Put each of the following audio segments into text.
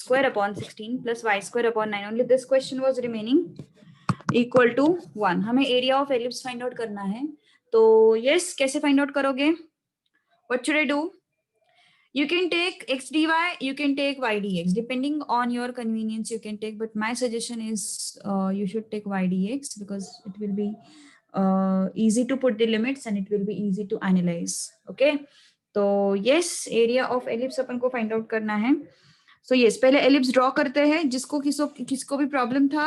square upon 16 plus y square upon 9. Only this question was remaining. Equal to 1. हमें area of ellipse find out करना है. तो yes, कैसे find out करोगे? What should I do? You can take x dy, you can take y dx, depending on your convenience you can take, but my suggestion is you should take y dx because it will be easy to put the limits and it will be easy to analyze. Okay, तो yes, area of ellipse अपन को find out करना है. So yes, पहले ellipse draw करते हैं. जिसको किसको भी problem था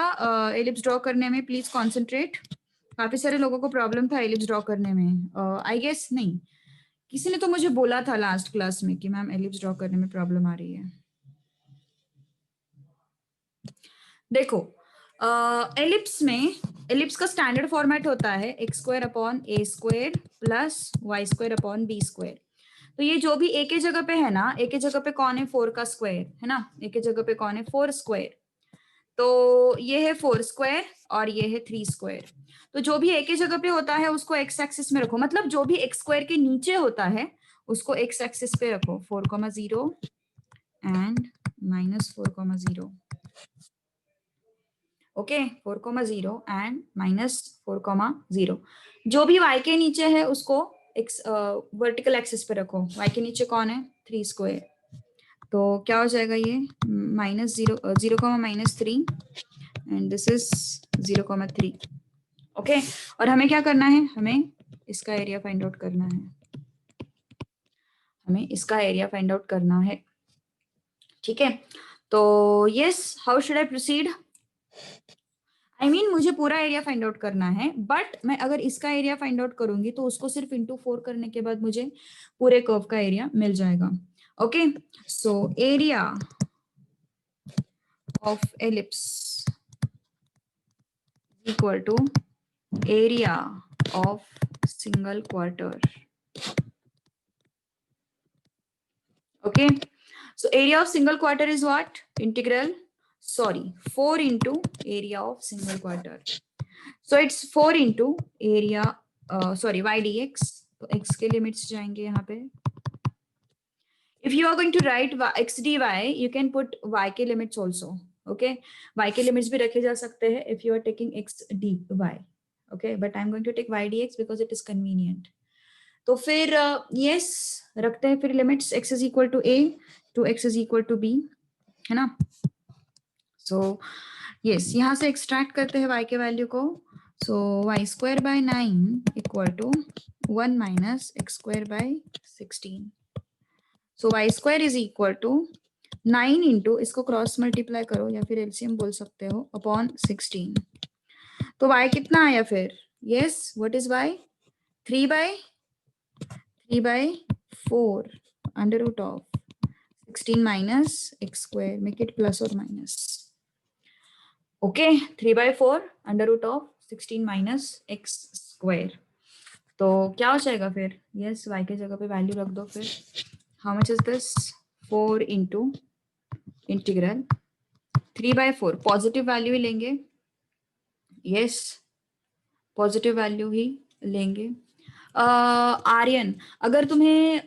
ellipse draw करने में, please concentrate. काफी सारे लोगों को problem था ellipse draw करने में. I guess नहीं, किसी ने तो मुझे बोला था लास्ट क्लास में कि मैम एलिप्स ड्रॉ करने में प्रॉब्लम आ रही है. देखो एलिप्स में, एलिप्स का स्टैंडर्ड फॉर्मेट होता है x square upon a square plus y square upon b square. तो ये जो भी एक ही जगह पे है ना, एक ही जगह पे कौन है 4 का स्क्वायर है ना, एक ही जगह पे कौन है 4 स्क्वायर. तो ये है 4 स्क्वायर और ये है 3 स्क्वायर. तो जो भी एक ही जगह पे होता है उसको एक्स एक्सिस में रखो, मतलब जो भी एक्स स्क्वायर के नीचे होता है उसको एक्स एक्सिस पे रखो. 4,0 एंड -4,0. Okay, 4,0 and -4,0. जो भी y के नीचे है उसको एक्स वर्टिकल एक्सिस पे रखो. y के नीचे कौन है 3 स्क्वायर. तो क्या हो जाएगा ये -0,3 एंड दिस इज 0,3. ओके, और हमें क्या करना है, हमें इसका एरिया फाइंड आउट करना है. हमें इसका एरिया फाइंड आउट करना है. ठीक है, तो yes, how should I proceed? I mean मुझे पूरा एरिया फाइंड आउट करना है, बट मैं अगर इसका एरिया फाइंड आउट करूंगी तो उसको सिर्फ इंटू 4 करने के बाद मुझे पूरे कर्व का एरिया मिल जाएगा. Okay, so area of ellipse equal to area of single quarter. Okay, so area of single quarter is what? Integral, 4 into area of single quarter. So it's 4 into area, y dx. तो x के limits जाएंगे यहाँ पे. If you are going to write x dy, you can put y के limits also. Okay, y के limits भी रखे जा सकते हैं if you are taking x dy. Okay, but I'm going to take y dx because it is convenient. तो फिर yes रखते हैं फिर limits. x is equal to a to x is equal to b, है ना. So yes, यहाँ से extract करते हैं y के वैल्यू को. So y square by 9 equal to 1 minus x square by 16. So y square is equal to 9 into, इसको cross multiply करो या फिर एलसीएम बोल सकते हो, अपॉन 16. तो y कितना आया फिर? Yes, what is y? 3 by 4 under root of 16 minus x square. Make it plus or minus. Okay, 3 by 4 under root of 16 minus x square. तो क्या हो जाएगा फिर? Yes, y के जगह पे वैल्यू रख दो फिर. How much is this? 4 into integral 3 by 4. Positive value ही लेंगे. Yes, पॉजिटिव वैल्यू ही लेंगे. आर्यन, अगर तुम्हें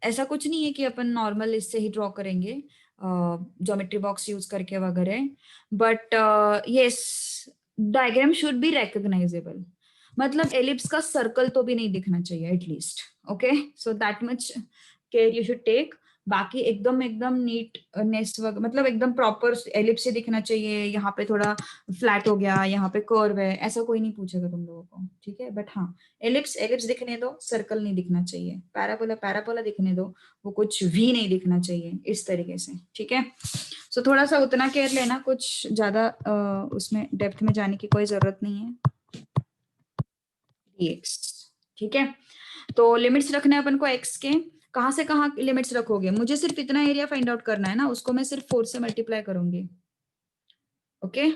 ऐसा कुछ नहीं है कि अपन नॉर्मल इससे ही ड्रॉ करेंगे ज्योमेट्री बॉक्स यूज करके वगैरह, but yes, diagram should be recognisable. मतलब एलिप्स का सर्कल तो भी नहीं दिखना चाहिए at least. Okay, so that much care you should take. बाकी एकदम नीटनेस मतलब एकदम प्रॉपर एलिप्स से दिखना चाहिए. यहाँ पे थोड़ा फ्लैट हो गया, यहाँ पे कर्व है, ऐसा कोई नहीं पूछेगा तुम लोगों को. ठीक है, बट हाँ, एलिप्स दिखने दो, सर्कल नहीं दिखना चाहिए. पैराबोला दिखने दो, वो कुछ भी नहीं दिखना चाहिए इस तरीके से. ठीक है, सो थोड़ा सा उतना केयर लेना, कुछ ज्यादा उसमें डेप्थ में जाने की कोई जरूरत नहीं है. dx, ठीक है, तो लिमिट्स रखने अपन को x के. कहां से कहां लिमिट्स रखोगे? मुझे सिर्फ इतना एरिया फाइंड आउट करना है ना, उसको मैं सिर्फ 4 से मल्टीप्लाई करूंगी. ओके,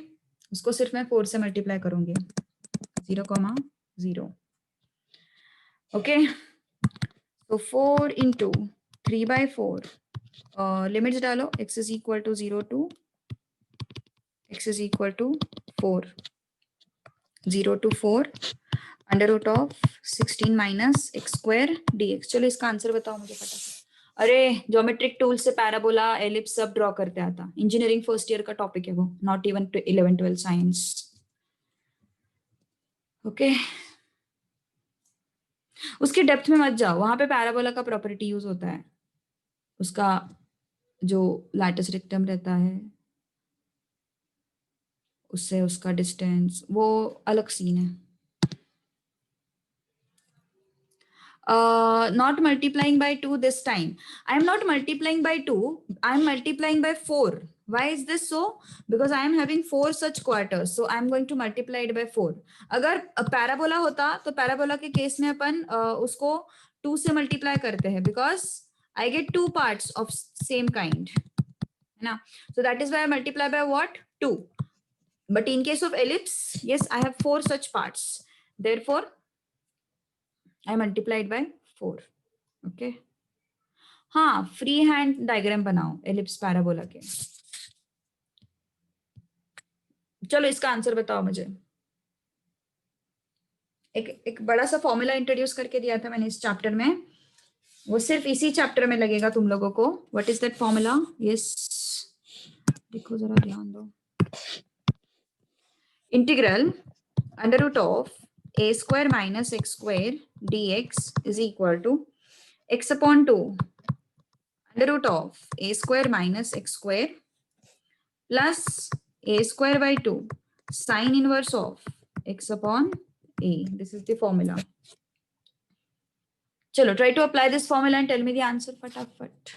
उसको सिर्फ मैं 4 से मल्टीप्लाई करूंगी. 0,0. ओके, तो 4 इंटू 3 by 4. लिमिट्स डालो. x is equal to 0 to x is equal to 4. 0 to 4 under root of 16 minus x square dx. चलो इसका आंसर बताओ मुझे फटाफट. अरे ज्योमेट्रिक टूल से पैराबोला एलिप्स सब ड्रॉ करते आता, इंजीनियरिंग फर्स्ट ईयर का टॉपिक है वो, नॉट इवन 11-12 साइंस। ओके, उसके डेप्थ में मत जाओ, वहां पे पैराबोला का प्रॉपर्टी यूज होता है, उसका जो लैटिस रेक्टम रहता है उससे उसका डिस्टेंस, वो अलग सीन है। Not multiplying by 2 this time. I am not multiplying by 2, I am multiplying by 4. Why is this so? Because I am having 4 such quarters, so I am going to multiply it by 4. अगर parabola होता तो parabola के case में अपन उसको 2 से multiply करते हैं, because I get 2 parts of same kind, है ना? So that is why I multiply by what? 2. But in case of ellipse, yes, I have 4 such parts. Therefore, I multiplied by 4. Okay. हाँ, free hand diagram बनाओ ellipse parabola के। चलो इसका answer बताओ मुझे। एक बड़ा सा फॉर्मूला इंट्रोड्यूस करके दिया था मैंने इस चैप्टर में, वो सिर्फ इसी चैप्टर में लगेगा तुम लोगों को। What is that formula? Yes, देखो जरा ध्यान दो। Integral under root of a square minus x square dx is equal to x upon 2 under root of a square minus x square plus a square by 2 sine inverse of x upon a. This is the formula. चलो, try to apply this formula and tell me the answer फटाफट।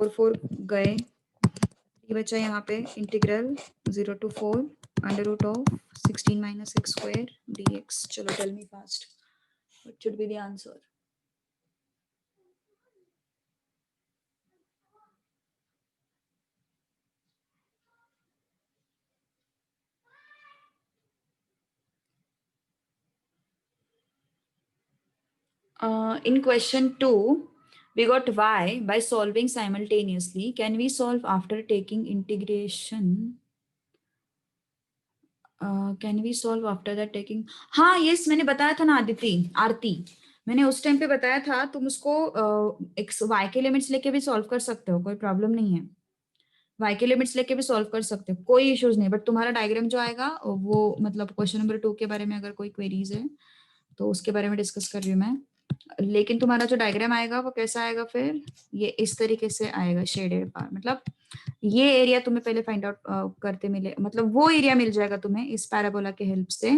4 गए, ये बचा यहाँ पे integral 0 to 4 under root of 16 minus x square dx. चलो, tell me fast, what should be the answer? In question 2, we got y by solving simultaneously. Can we solve after taking integration? Can we solve after that taking? हाँ, yes, मैंने बताया था ना आरती, मैंने उस time पे बताया था, तुम उसको x y के लिमिट्स लेके भी सॉल्व कर सकते हो, कोई प्रॉब्लम नहीं है। y के लिमिट्स लेके भी सॉल्व कर सकते हो, कोई इश्यूज नहीं। बट तुम्हारा डायग्राम जो आएगा वो, मतलब क्वेश्चन नंबर 2 के बारे में अगर कोई क्वेरीज है तो उसके बारे में डिस्कस कर रही हूँ मैं। लेकिन तुम्हारा जो डायग्राम आएगा वो कैसा आएगा फिर? ये इस तरीके से आएगा, शेडेड पार्ट, मतलब ये एरिया तुम्हें पहले फाइंड आउट करते मिले, मतलब वो एरिया मिल जाएगा तुम्हें इस पैराबोला के हेल्प से,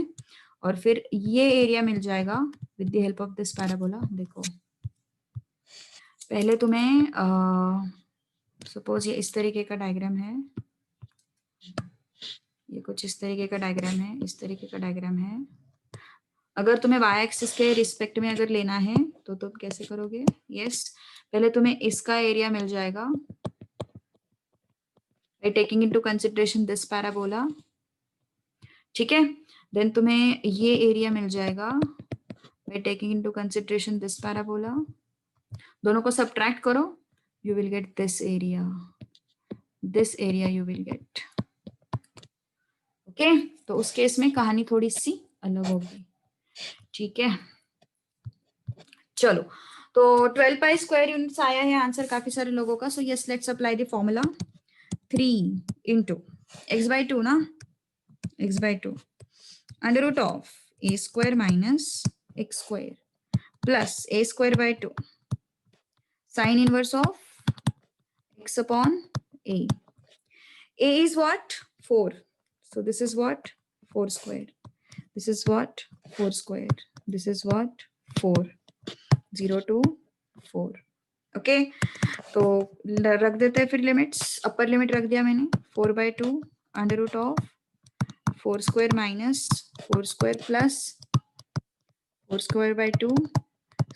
और फिर ये एरिया मिल जाएगा with the help of this parabola. देखो, पहले तुम्हें सपोज ये इस तरीके का डायग्राम है, ये कुछ इस तरीके का डायग्राम है, इस तरीके का डायग्राम है। अगर तुम्हें y एक्सिस के रिस्पेक्ट में अगर लेना है तो तुम कैसे करोगे? यस, पहले तुम्हें इसका एरिया मिल जाएगा by taking into consideration this parabola, ठीक है। देन तुम्हें ये एरिया मिल जाएगा by taking into consideration this parabola, दोनों को सब्ट्रैक्ट करो, you will get this area you will get, okay. तो उस केस में कहानी थोड़ी सी अलग होगी, ठीक है। चलो, तो 12 पाई स्क्वायर यूनिट्स आया है आंसर काफी सारे लोगों का। So yes, let's apply the formula. 3 into x by 2 ना, x by 2 under root of a square minus x square plus a square by 2 sine inverse of x upon a. A is what? 4. So this is what? 4 square. This is what? 4 square. This is what? 4. 0 to 4. Okay, तो रख देते हैं फिर limits. Upper limit रख दिया मैंने 4/2 under root of 4 square minus 4 square plus 4 square by 2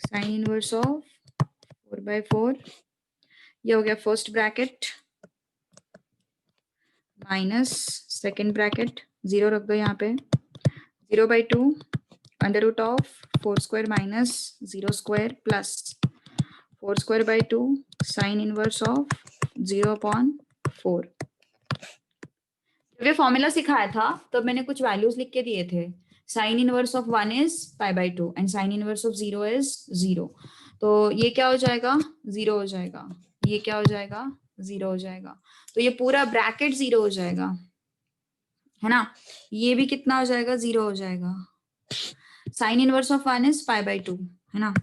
sine inverse of 4/4। ये हो गया first bracket minus second bracket, 0 रख दो यहाँ पे, 0/2 under root of 4 square minus 0 square plus 4 square by 2 sine inverse of 0/4। जब ये फॉर्मूला सिखाया था तब मैंने कुछ वैल्यूज लिख के दिए थे। Sine inverse of 1 is π/2 and sine inverse of 0 is 0। तो ये क्या हो जाएगा, 0 हो जाएगा, ये क्या हो जाएगा, 0 हो जाएगा, तो ये पूरा ब्रैकेट 0 हो जाएगा, है ना। ये भी कितना हो जाएगा, 0 हो जाएगा। साइन इनवर्स ऑफ 1 इज π/2, है ना।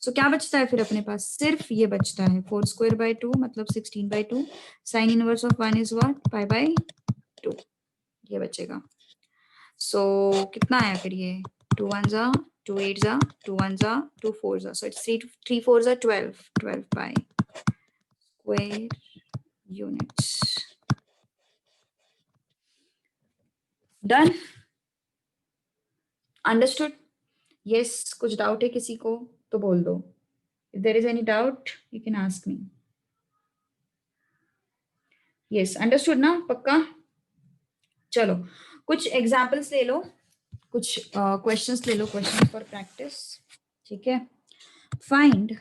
सो क्या बचता है फिर अपने पास, सिर्फ ये बचता है 4²/2 मतलब 16/2। Sine inverse of 1 is what, π/2, ये बचेगा। सो कितना आया फिर ये, 2 1 जा 2 8 जा 2 1 जा 2 4 जा, सो इट्स 3 4 जा 12 pi square units. Done? Understood? Yes, कुछ डाउट है किसी को तो बोल दो. If there is any doubt, you can ask me. Yes, understood ना, पक्का? चलो कुछ एग्जाम्पल्स ले लो, कुछ क्वेश्चंस ले लो, क्वेश्चन फॉर प्रैक्टिस, ठीक है। Find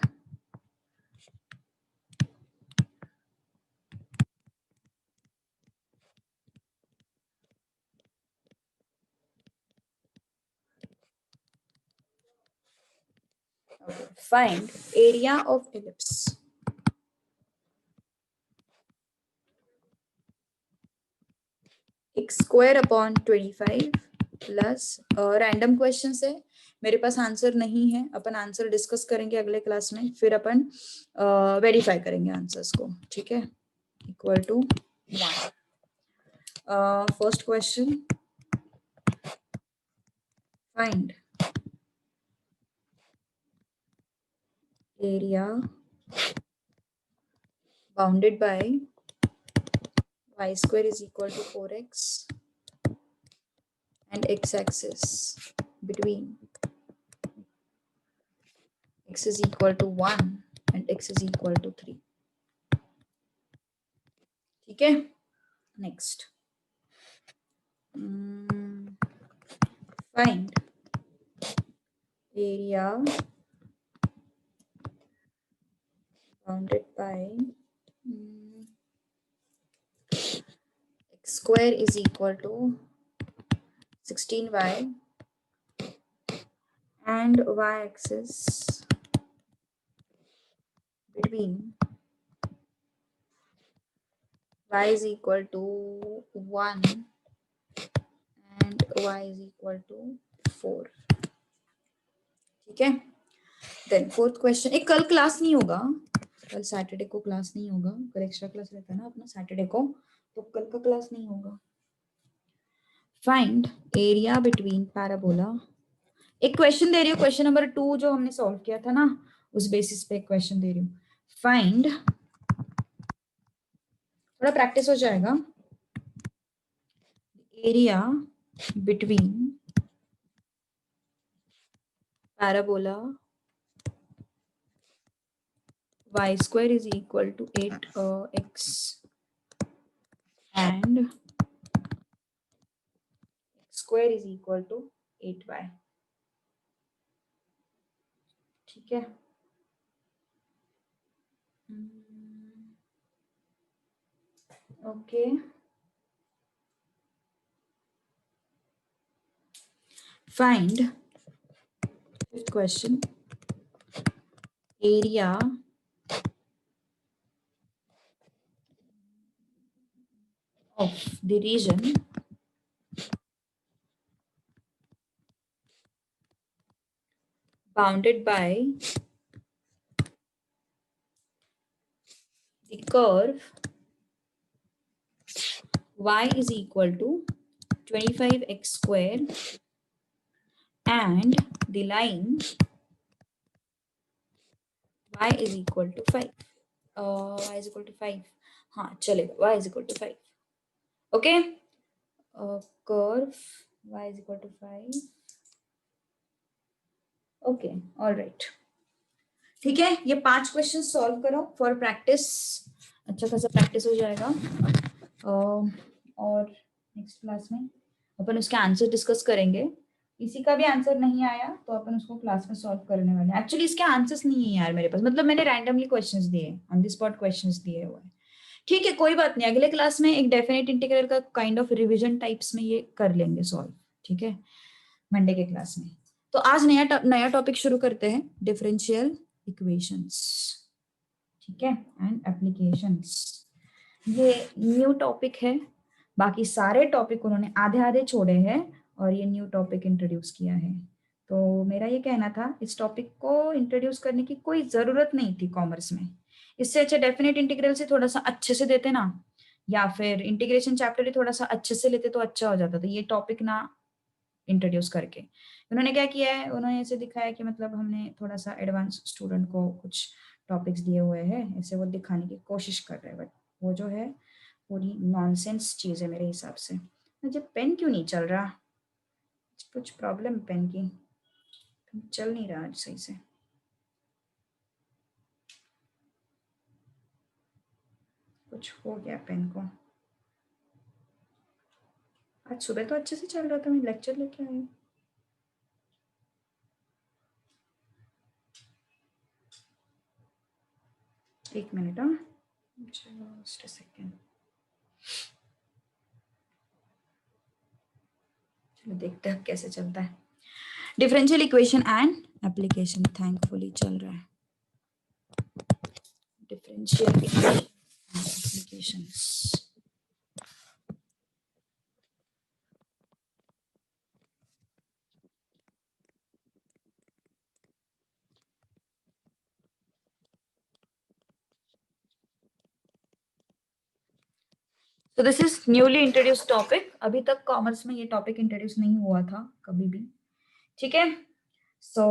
find area of ellipse. x² / 25 plus random question है, मेरे पास आंसर नहीं है, अपन आंसर डिस्कस करेंगे अगले क्लास में, फिर अपन वेरीफाई करेंगे आंसर्स को, ठीक है। Equal to 1। First question, find area bounded by y² is equal to 4x and x-axis between x is equal to 1 and x is equal to 3, ठीक है। Next, find area bounded by x² is equal to 16y and y-axis between y is equal to 1 and y is equal to 4, ठीक है। Then fourth question, एक कल class नहीं होगा, कल Saturday को क्लास नहीं होगा, कल एक्स्ट्रा क्लास रहता है ना अपना सैटरडे को, तो कल का क्लास नहीं होगा। फाइंड एरिया बिटवीन पैराबोला, एक क्वेश्चन दे रही हूँ, क्वेश्चन नंबर 2 जो हमने सॉल्व किया था ना, उस बेसिस पे एक क्वेश्चन दे रही हूँ। फाइंड, थोड़ा प्रैक्टिस हो जाएगा, area between parabola y² is equal to 8x and x² is equal to 8y, ठीक है। Okay, find, fifth question, area of the region bounded by the curve y is equal to 25x² and the line y is equal to 5. Y is equal to 5, हाँ चलेगा, y is equal to 5, okay. Curve y is equal to 5, okay, all right, ठीक है। ये 5 question solve करो for practice, अच्छा खासा practice हो जाएगा। और नेक्स्ट क्लास में अपन उसके आंसर डिस्कस करेंगे, किसी का भी आंसर नहीं आया तो अपन उसको क्लास में सॉल्व करने वाले हैं। एक्चुअली इसके आंसर्स नहीं है यार मेरे पास, मतलब मैंने रैंडमली क्वेश्चंस दिए, ऑन द स्पॉट क्वेश्चंस दिए हुए हैं, ठीक है, कोई बात नहीं, अगले क्लास में एक डेफिनेट इंटीग्रल का काइंड ऑफ रिविजन टाइप्स में ये कर लेंगे सॉल्व, ठीक है, मंडे के क्लास में। तो आज नया टॉपिक शुरू करते हैं, डिफरेंशियल इक्वेशंस, ठीक है, एंड एप्लीकेशंस। ये न्यू टॉपिक है, बाकी सारे टॉपिक उन्होंने आधे आधे छोड़े हैं और ये न्यू टॉपिक इंट्रोड्यूस किया है। तो मेरा ये कहना था इस टॉपिक को इंट्रोड्यूस करने की कोई जरूरत नहीं थी कॉमर्स में। इससे अच्छा डेफिनेट इंटीग्रल से थोड़ा सा अच्छे से देते ना, या फिर इंटीग्रेशन चैप्टर ही थोड़ा सा अच्छे से लेते तो अच्छा हो जाता। तो ये टॉपिक ना इंट्रोड्यूस करके उन्होंने क्या किया है, उन्होंने ऐसे दिखाया कि मतलब हमने थोड़ा सा एडवांस स्टूडेंट को कुछ टॉपिक्स दिए हुए हैं, ऐसे वो दिखाने की कोशिश कर रहे हैं, बट वो जो है पूरी नॉनसेंस चीज है मेरे हिसाब से। मुझे पेन क्यों नहीं चल रहा, कुछ प्रॉब्लम पेन की, चल नहीं रहा सही से। कुछ हो गया पेन को। आज सुबह तो अच्छे से चल रहा था, मैं लेक्चर लेके आई। एक मिनट, हाँ जस्ट अ सेकेंड, चलो देखते हैं कैसे चलता है। Differential equation and application thankfully चल रहा है। Differential equation and applications. So this is newly introduced topic. अभी तक कॉमर्स में ये टॉपिक इंट्रोड्यूस नहीं हुआ था कभी भी, ठीक है। सो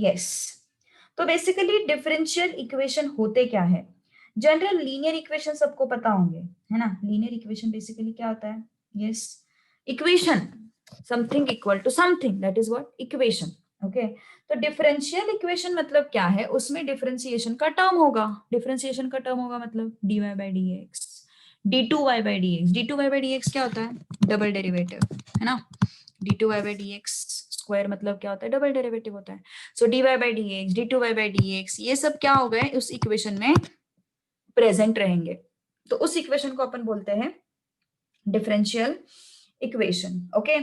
यस, तो बेसिकली डिफरेंशियल इक्वेशन होते क्या है। जनरल लीनियर इक्वेशन सबको पता होंगे, है ना। लीनियर इक्वेशन बेसिकली क्या होता है, yes, equation something equal to something, that is what equation, okay. तो डिफरेंशियल इक्वेशन मतलब क्या है, उसमें डिफरेंशिएशन का टर्म होगा। डिफरेंशिएशन का टर्म होगा मतलब dy by dx, d2y by dx। d2y by dx क्या होता है, डबल डेरिवेटिव, है ना। d2y by dx स्क्वायर मतलब क्या होता है, डबल डेरिवेटिव होता है। सो dy by dx, d2y by dx, ये सब क्या हो गए उस इक्वेशन में प्रेजेंट रहेंगे। तो उस इक्वेशन को अपन बोलते हैं differential equation, okay.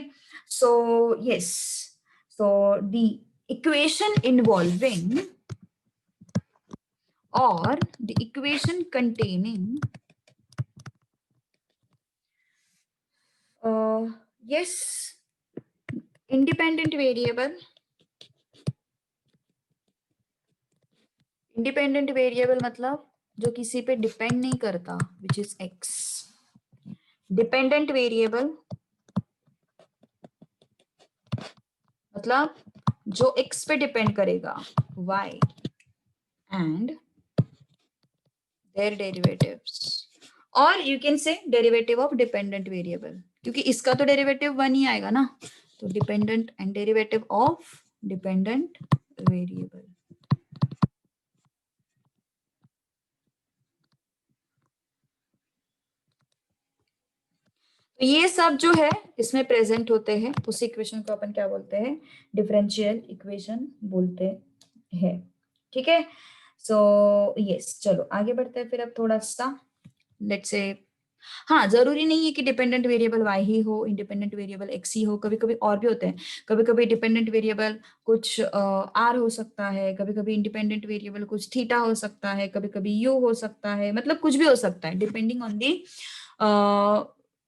So yes, so the equation involving or the equation containing yes independent variable, independent variable मतलब जो किसी पे डिपेंड नहीं करता, which is x। Dependent variable मतलब जो x पे डिपेंड करेगा, y एंड देयर डेरिवेटिव्स, और यू कैन से डेरिवेटिव ऑफ डिपेंडेंट वेरिएबल, क्योंकि इसका तो डेरिवेटिव वन ही आएगा ना। तो dependent and derivative of dependent variable. तो ये सब जो है इसमें प्रेजेंट होते हैं, उस इक्वेशन को अपन क्या बोलते हैं, डिफरेंशियल इक्वेशन बोलते हैं, ठीक है। सो यस, चलो आगे बढ़ते हैं फिर अब थोड़ा सा, लेट्स से। हाँ, जरूरी नहीं है कि डिपेंडेंट वेरिएबल y ही हो, इंडिपेंडेंट वेरिएबल x ही हो, कभी कभी और भी होते हैं। कभी कभी डिपेंडेंट वेरिएबल कुछ r हो सकता है, कभी कभी इंडिपेंडेंट वेरिएबल कुछ थीटा हो सकता है, कभी कभी u हो सकता है, मतलब कुछ भी हो सकता है depending on the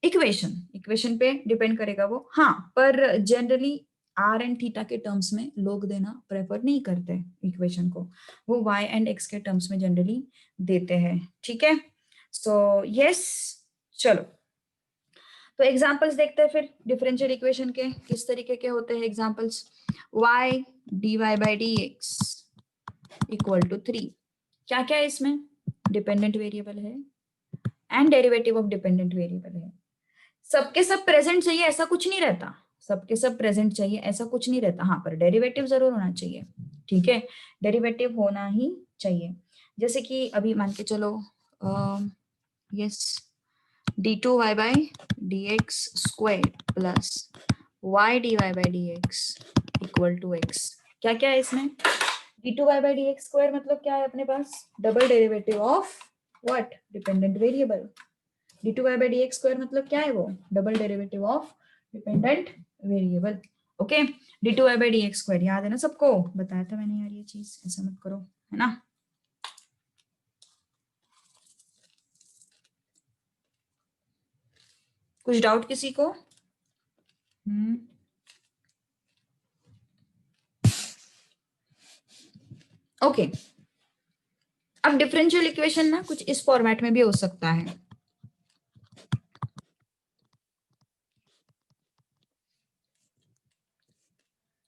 equation. Equation पे डिपेंड करेगा वो, हाँ। पर जनरली आर एंड थीटा के टर्म्स में लोग देना प्रेफर नहीं करते इक्वेशन को, वो वाई एंड एक्स के टर्म्स में जनरली देते हैं, ठीक है। सो यस, चलो तो एग्जांपल्स देखते हैं फिर डिफरेंशियल इक्वेशन के किस तरीके के होते हैं examples. y dy by dx equal to 3, क्या क्या है इसमें, डिपेंडेंट वेरिएबल है and derivative of dependent variable है। सबके सब प्रेजेंट चाहिए ऐसा कुछ नहीं रहता, सबके सब प्रेजेंट चाहिए ऐसा कुछ नहीं रहता, हाँ, पर डेरिवेटिव जरूर होना चाहिए, ठीक है। डेरिवेटिव होना ही चाहिए। जैसे कि अभी मान के चलो yes, d2y by dx square plus y dy by dx equal to x। क्या क्या है इसमें, d2y by dx square मतलब क्या है अपने पास, double derivative of what, dependent variable. d2y by dx square मतलब क्या है वो, double derivative of dependent variable, okay. d2y by dx square याद है ना सबको, बताया था मैंने यार ये चीज, ऐसा मत करो, है ना। कुछ डाउट किसी को? ओके, अब डिफरेंशियल इक्वेशन ना कुछ इस फॉर्मेट में भी हो सकता है।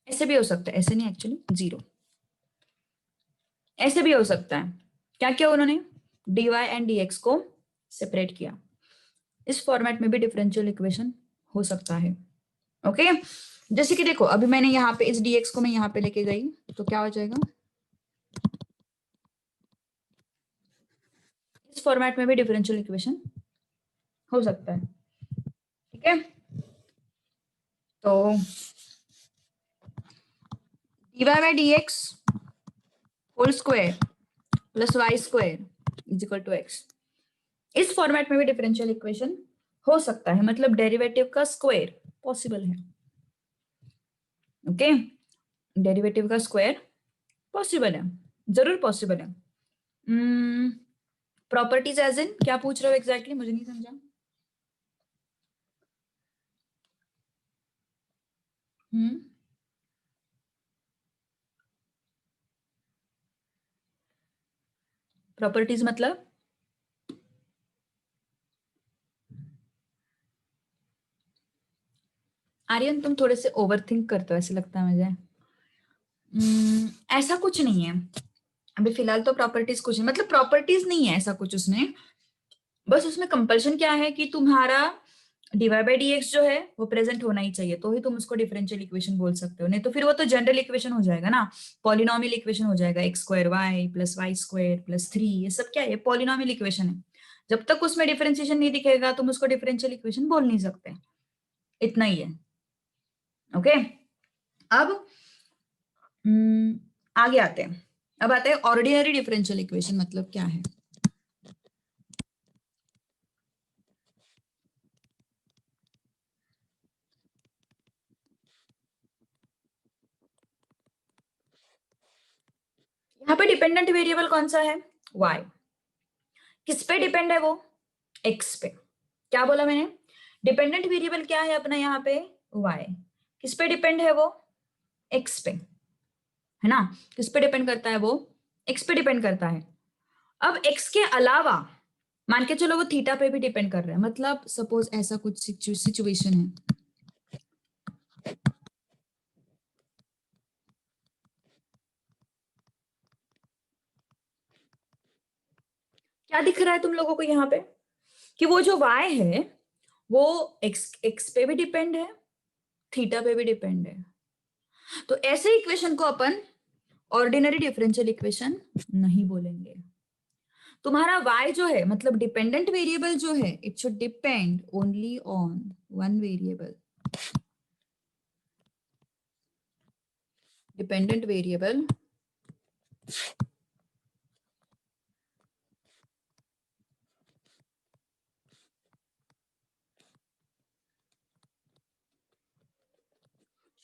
ऐसे भी हो सकता है, ऐसे नहीं, एक्चुअली जीरो, ऐसे भी हो सकता है। क्या किया उन्होंने, dy एंड dx को सेपरेट किया। इस फॉर्मेट में भी डिफरेंशियल इक्वेशन हो सकता है। ओके, जैसे कि देखो अभी मैंने यहाँ पे इस dx को मैं यहाँ पे लेके गई तो क्या हो जाएगा, इस फॉर्मेट में भी डिफरेंशियल इक्वेशन हो सकता है। ठीक है, तो dy by dx whole square plus y square is equal to x, इस फॉर्मेट में भी डिफरेंशियल इक्वेशन हो सकता है, मतलब डेरिवेटिव का स्क्वायर पॉसिबल है। ओके, डेरिवेटिव का स्क्वायर पॉसिबल है, जरूर पॉसिबल है। प्रॉपर्टीज एज इन क्या पूछ रहे हो एग्जैक्टली, मुझे नहीं समझा। प्रॉपर्टीज मतलब आर्यन तुम थोड़े से ओवर थिंक करते हो ऐसे लगता है मुझे। ऐसा कुछ नहीं है अभी फिलहाल तो, प्रॉपर्टीज कुछ नहीं, मतलब प्रॉपर्टीज नहीं है ऐसा कुछ उसमें, बस उसमें कंपल्शन क्या है कि तुम्हारा dy बाई dx जो है वो प्रेजेंट होना ही चाहिए, तो ही तुम उसको डिफरेंशियल इक्वेशन बोल सकते हो, नहीं तो फिर वो तो जनरल इक्वेशन हो जाएगा ना, पॉलिनोमियल इक्वेशन हो जाएगा, x square y plus y square plus 3, ये सब क्या है, पॉलिनोमियल इक्वेशन है। जब तक उसमें डिफरेंशिएशन नहीं दिखेगा तुम उसको डिफरेंशियल इक्वेशन बोल नहीं सकते, इतना ही है। ओके, अब आगे आते हैं, अब आते हैं ऑर्डिनरी डिफरेंशियल इक्वेशन मतलब क्या है। यहाँ पे डिपेंडेंट वेरिएबल कौन सा है, y, किस पे डिपेंड है वो, x पे। क्या बोला मैंने, डिपेंडेंट वेरिएबल क्या है अपना यहाँ पे, y, किस पे डिपेंड है वो, x पे, है ना, किस पे डिपेंड करता है वो, x पे डिपेंड करता है। अब x के अलावा मान के चलो वो थीटा पे भी डिपेंड कर रहा है, मतलब सपोज ऐसा कुछ सिचुएशन है, क्या दिख रहा है तुम लोगों को यहाँ पे कि वो जो y है वो x पे भी डिपेंड है, थीटा पे भी डिपेंड है। तो ऐसे इक्वेशन को अपन ऑर्डिनरी डिफरेंशियल इक्वेशन नहीं बोलेंगे। तुम्हारा y जो है मतलब डिपेंडेंट वेरिएबल जो है, it should depend only on one variable, dependent variable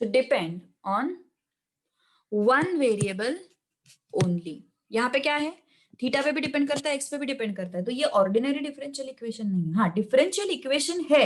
should depend on one variable only. यहाँ पे क्या है, थीटा पे भी डिपेंड करता है, एक्स पे भी डिपेंड करता है, तो ये ऑर्डिनरी डिफरेंशियल इक्वेशन नहीं है। हाँ डिफरेंशियल इक्वेशन है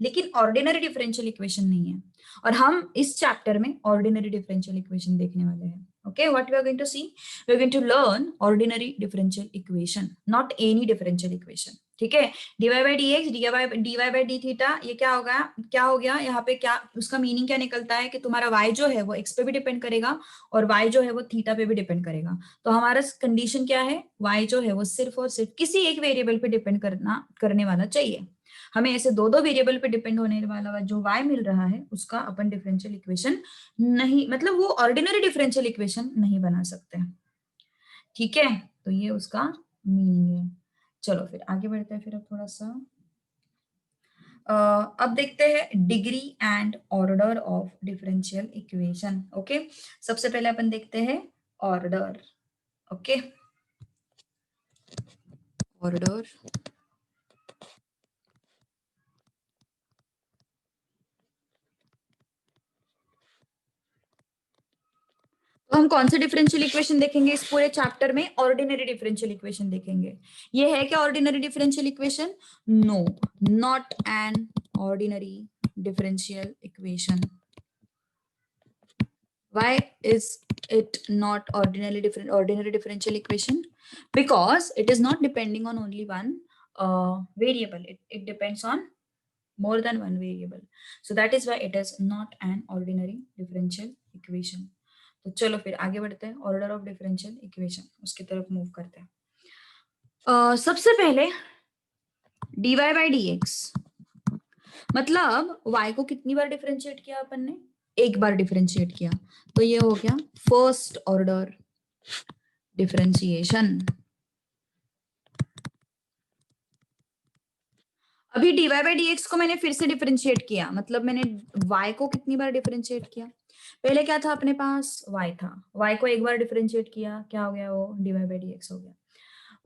लेकिन ऑर्डिनरी डिफरेंशियल इक्वेशन नहीं है, और हम इस चैप्टर में ऑर्डिनरी डिफरेंशियल इक्वेशन देखने वाले हैं। Okay, what we are going to see, we are going to learn ordinary differential equation, not any differential equation. ठीक है, dy by dx, dy by d theta, ये क्या होगा, क्या हो गया यहाँ पे, क्या उसका मीनिंग क्या निकलता है कि तुम्हारा y जो है वो x पे भी डिपेंड करेगा और y जो है वो थीटा पे भी डिपेंड करेगा। तो हमारा कंडीशन क्या है, y जो है वो सिर्फ और सिर्फ किसी एक वेरिएबल पे डिपेंड करने वाला चाहिए। हमें ऐसे दो दो वेरिएबल पे डिपेंड होने वाला जो y मिल रहा है उसका अपन डिफरेंशियल इक्वेशन नहीं, मतलब वो ऑर्डिनरी डिफरेंशियल इक्वेशन नहीं बना सकते। ठीक है, तो ये उसका मीनिंग है। चलो फिर आगे बढ़ते हैं, फिर अब थोड़ा सा अब देखते हैं degree and order of differential equation. Okay, सबसे पहले अपन देखते हैं ऑर्डर। ओके, ऑर्डर, तो हम कौन से डिफरेंशियल इक्वेशन देखेंगे इस पूरे चैप्टर में? ऑर्डिनरी डिफरेंशियल इक्वेशन देखेंगे। ये है क्या ordinary differential equation? No, not an ordinary differential equation. Why is it not ordinary differential equation? Because it is not depending on only one variable. It depends on more than one variable. So that is why it is not an ordinary differential equation. तो चलो फिर आगे बढ़ते हैं. Order of differential equation उसकी तरफ move करते हैं. सबसे पहले dy बाई डी एक्स, मतलब y को कितनी बार डिफरेंशिएट किया अपन ने? एक बार डिफरेंशिएट किया, तो ये हो गया फर्स्ट ऑर्डर डिफरेंशिएशन. अभी dy बाई डी एक्स को मैंने फिर से डिफरेंशिएट किया, मतलब मैंने y को कितनी बार डिफरेंशिएट किया? पहले क्या था अपने पास? y था. y को एक बार डिफरेंशिएट किया, क्या हो गया? वो dy बाई डी एक्स हो गया.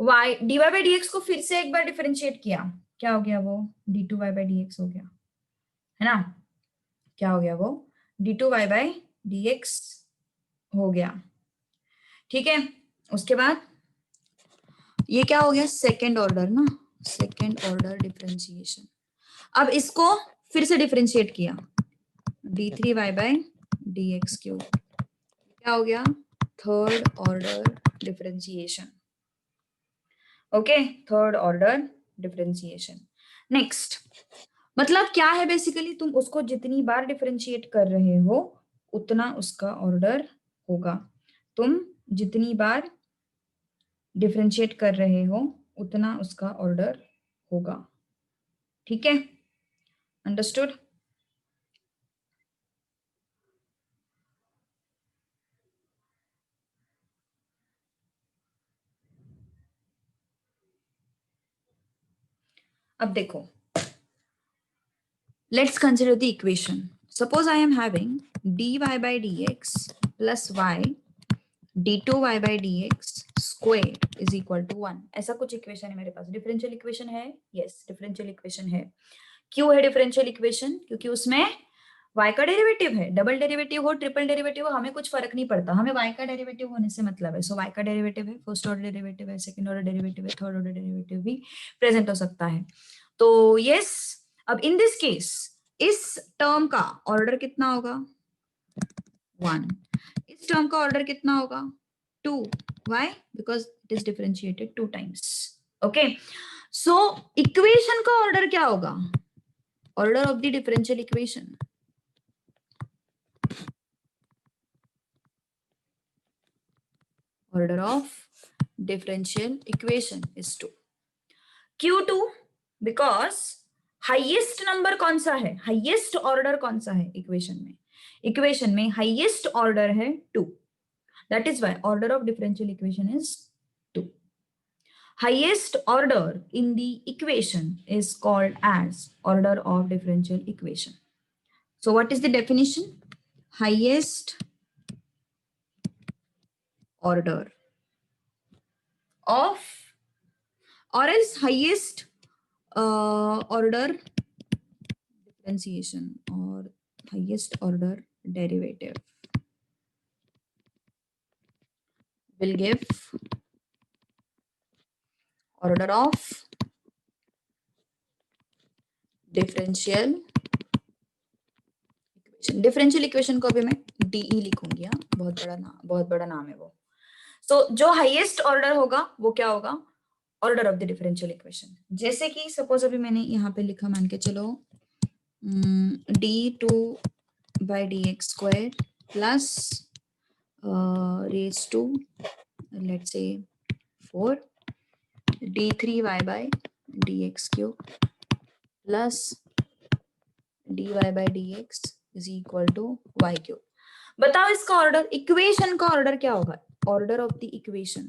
y dy by d x को फिर से एक बार डिफरेंशिएट किया, क्या हो गया? वो d2y बाई डी एक्स हो गया, है ना? क्या हो गया? वो d2y बाई डी एक्स हो गया. ठीक है, उसके बाद ये क्या हो गया? सेकेंड ऑर्डर ना, सेकेंड ऑर्डर डिफरेंशिएशन. अब इसको फिर से डिफरेंशिएट किया, d3y by d x cube, क्या हो गया? Third order differentiation. Okay, third order differentiation. Next, मतलब क्या है बेसिकली? तुम उसको जितनी बार डिफरेंशिएट कर रहे हो उतना उसका ऑर्डर होगा. तुम जितनी बार डिफरेंशिएट कर रहे हो उतना उसका ऑर्डर होगा. ठीक है, अंडरस्टूड? अब देखो, let's consider the equation. Suppose I am having dy by dx plus y d2y by dx square is equal to 1. ऐसा कुछ इक्वेशन है मेरे पास. डिफरेंशियल इक्वेशन है? यस, डिफरेंशियल इक्वेशन है. क्यों है डिफरेंशियल इक्वेशन? क्योंकि उसमें y का डेरिवेटिव है. डबल डेरिवेटिव हो, ट्रिपल डेरिवेटिव हो, हमें कुछ फर्क नहीं पड़ता. हमें y का डेरिवेटिव होने से मतलब है. सो y का डेरिवेटिव है, फर्स्ट ऑर्डर डेरिवेटिव है, सेकंड ऑर्डर डेरिवेटिव है, थर्ड ऑर्डर डेरिवेटिव भी प्रेजेंट हो सकता है. तो यस, अब इन दिस केस इस टर्म का ऑर्डर कितना होगा? 1. इस टर्म का ऑर्डर कितना होगा? 2. Why? Because it is differentiated 2 times. Okay, so equation का ऑर्डर क्या होगा? Order of the differential equation, order of differential equation is 2. Q2 because highest number कौन सा है? हाईएस्ट ऑर्डर कौन सा है इक्वेशन में? इक्वेशन में हाईएस्ट ऑर्डर है 2. That is why order of differential equation is 2. Highest order in the equation is called as order of differential equation. So what is the definition? Highest order of or else highest order differentiation or highest order derivative will give order of differential equation. differential equation को अभी मैं DE लिखूंगी. बहुत बड़ा नाम है वो. सो जो हाईएस्ट ऑर्डर होगा वो क्या होगा? Order of the differential equation. जैसे कि सपोज अभी मैंने यहाँ पे लिखा, मान के चलो d2 by dx square plus raised to let's say 4 d3y by dx cube plus dy by dx is equal to y cube. बताओ इसका ऑर्डर, इक्वेशन का ऑर्डर क्या होगा? Order of the equation,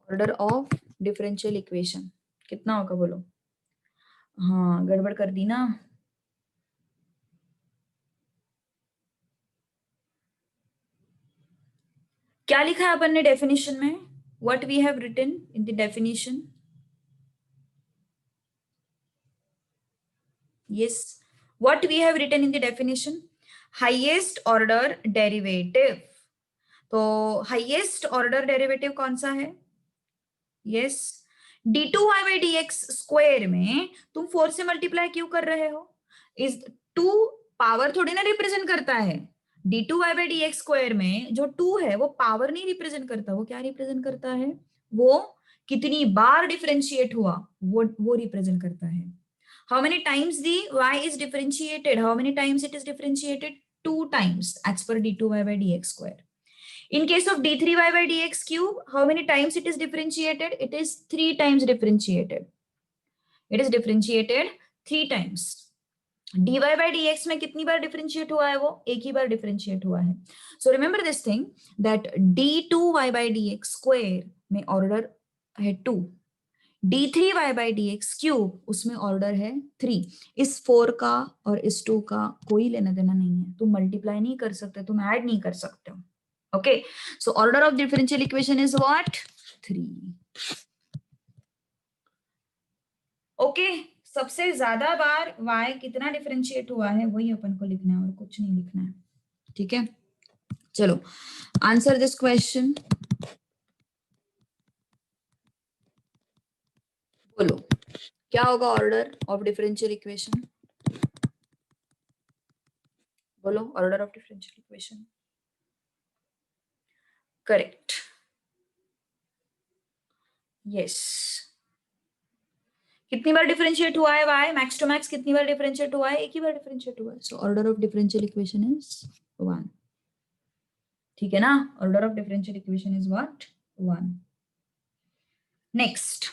order of differential equation कितना होगा? बोलो. हाँ, गड़बड़ कर दी ना. क्या लिखा है अपन ने डेफिनेशन में? What we have written in the definition? Yes, what we have written in the definition? Highest order derivative. तो हाईएस्ट ऑर्डर डेरिवेटिव कौन सा है? यस, d2y/dx² में तुम 4 से मल्टीप्लाई क्यों कर रहे हो? इस 2 पावर थोड़ी ना रिप्रेजेंट करता है। d2y/dx² में जो 2 है वो पावर नहीं रिप्रेजेंट करता, वो क्या रिप्रेजेंट करता है? वो कितनी बार डिफरेंशिएट हुआ वो रिप्रेजेंट करता है। How many times the y is differentiated, how many times it is differentiated? 2 times as per d2y/dx²। In case of d3y/dx cube, how many times it is differentiated? It is 3 times differentiated. It is differentiated 3 times. dy/dx में कितनी बार differentiate हुआ है? वो एक ही बार differentiate हुआ है. So remember this thing that d2y/dx square में order है 2, d3y/dx cube उसमें order है 3. इस 4 का और इस 2 का कोई लेना देना नहीं है. तुम multiply नहीं कर सकते, तुम add नहीं कर सकते हो. Okay, so order of differential equation is what? 3. Okay, सबसे ज्यादा बार y कितना डिफरेंशिएट हुआ है वही अपन को लिखना है और कुछ नहीं लिखना है. ठीक है, चलो आंसर दिस क्वेश्चन. बोलो क्या होगा ऑर्डर ऑफ डिफरेंशियल इक्वेशन? बोलो order of differential equation. Correct, yes. कितनी बार डिफरेंशिएट हुआ है y? मैक्स टू मैक्स कितनी बार डिफरेंशिएट हुआ है? एक ही बार डिफरेंशिएट हुआ है. So order of differential equation is 1. ठीक है ना? Order of differential equation is what? 1. Next,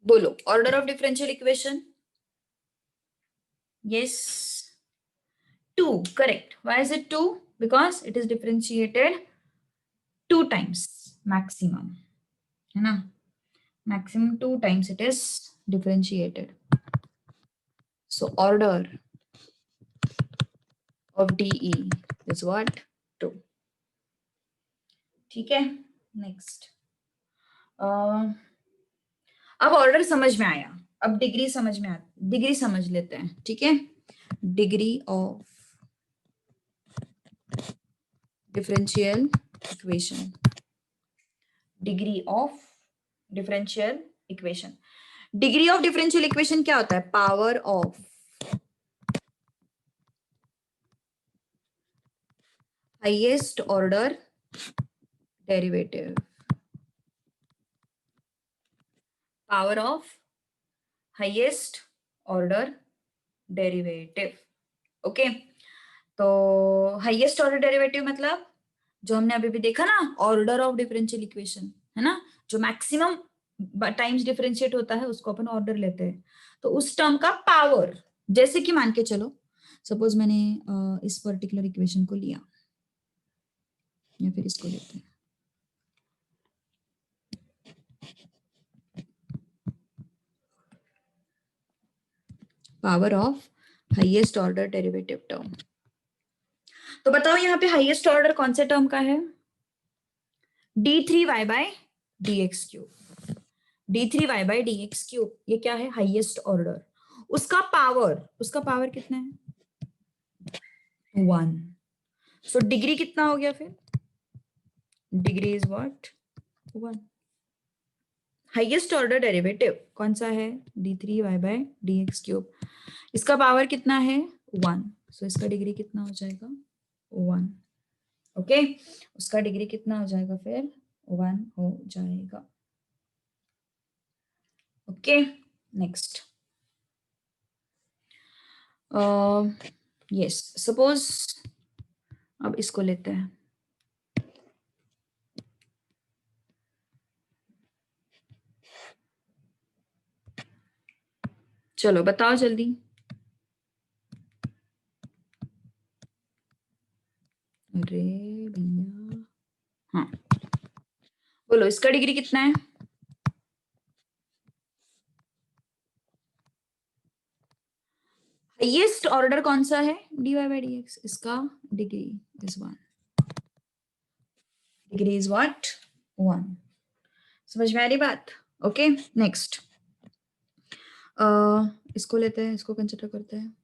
बोलो order of differential equation. yes, 2. correct. Why is it 2? Because it is differentiated 2 times maximum, है ना? Maximum 2 times it is differentiated. So order of DE is what? 2. ठीक है, next. अब order समझ में आया, अब डिग्री समझ में डिग्री समझ लेते हैं. ठीक है, degree of differential equation. Degree of differential equation. Degree of differential equation क्या होता है? Power of highest order derivative. Power of highest order derivative. Okay, तो हाईएस्ट ऑर्डर डेरिवेटिव मतलब जो हमने अभी भी देखा ना, ऑर्डर ऑफ डिफरेंशियल इक्वेशन, है ना? जो मैक्सिमम टाइम्स डिफरेंशिएट होता है उसको अपन ऑर्डर लेते हैं. तो उस टर्म का पावर, जैसे कि मान के चलो सपोज मैंने इस पर्टिकुलर इक्वेशन को लिया या फिर इसको लेते हैं. Power of highest order derivative term. तो बताओ यहाँ पे हाईएस्ट ऑर्डर कौन से टर्म का है? d3y/dx³. d3y/dx³, ये क्या है? Highest order. उसका पावर कितना है? 1. सो डिग्री कितना हो गया फिर? Degree is what? 1. Highest order derivative कौन सा है? d3y/dx³. इसका पावर कितना है? 1. सो इसका डिग्री कितना हो जाएगा? 1. ओके, उसका डिग्री कितना हो जाएगा फिर? 1 हो जाएगा. Okay, next. यस, सपोज अब इसको लेते हैं. चलो बताओ जल्दी. अरे भैया, हाँ बोलो इसका डिग्री कितना है? हाईएस्ट ऑर्डर कौन सा है dy by dx, इसका degree is 1, degree is what 1। समझ में आ रही बात? ओके नेक्स्ट इसको लेते हैं, इसको कंसिडर करते हैं।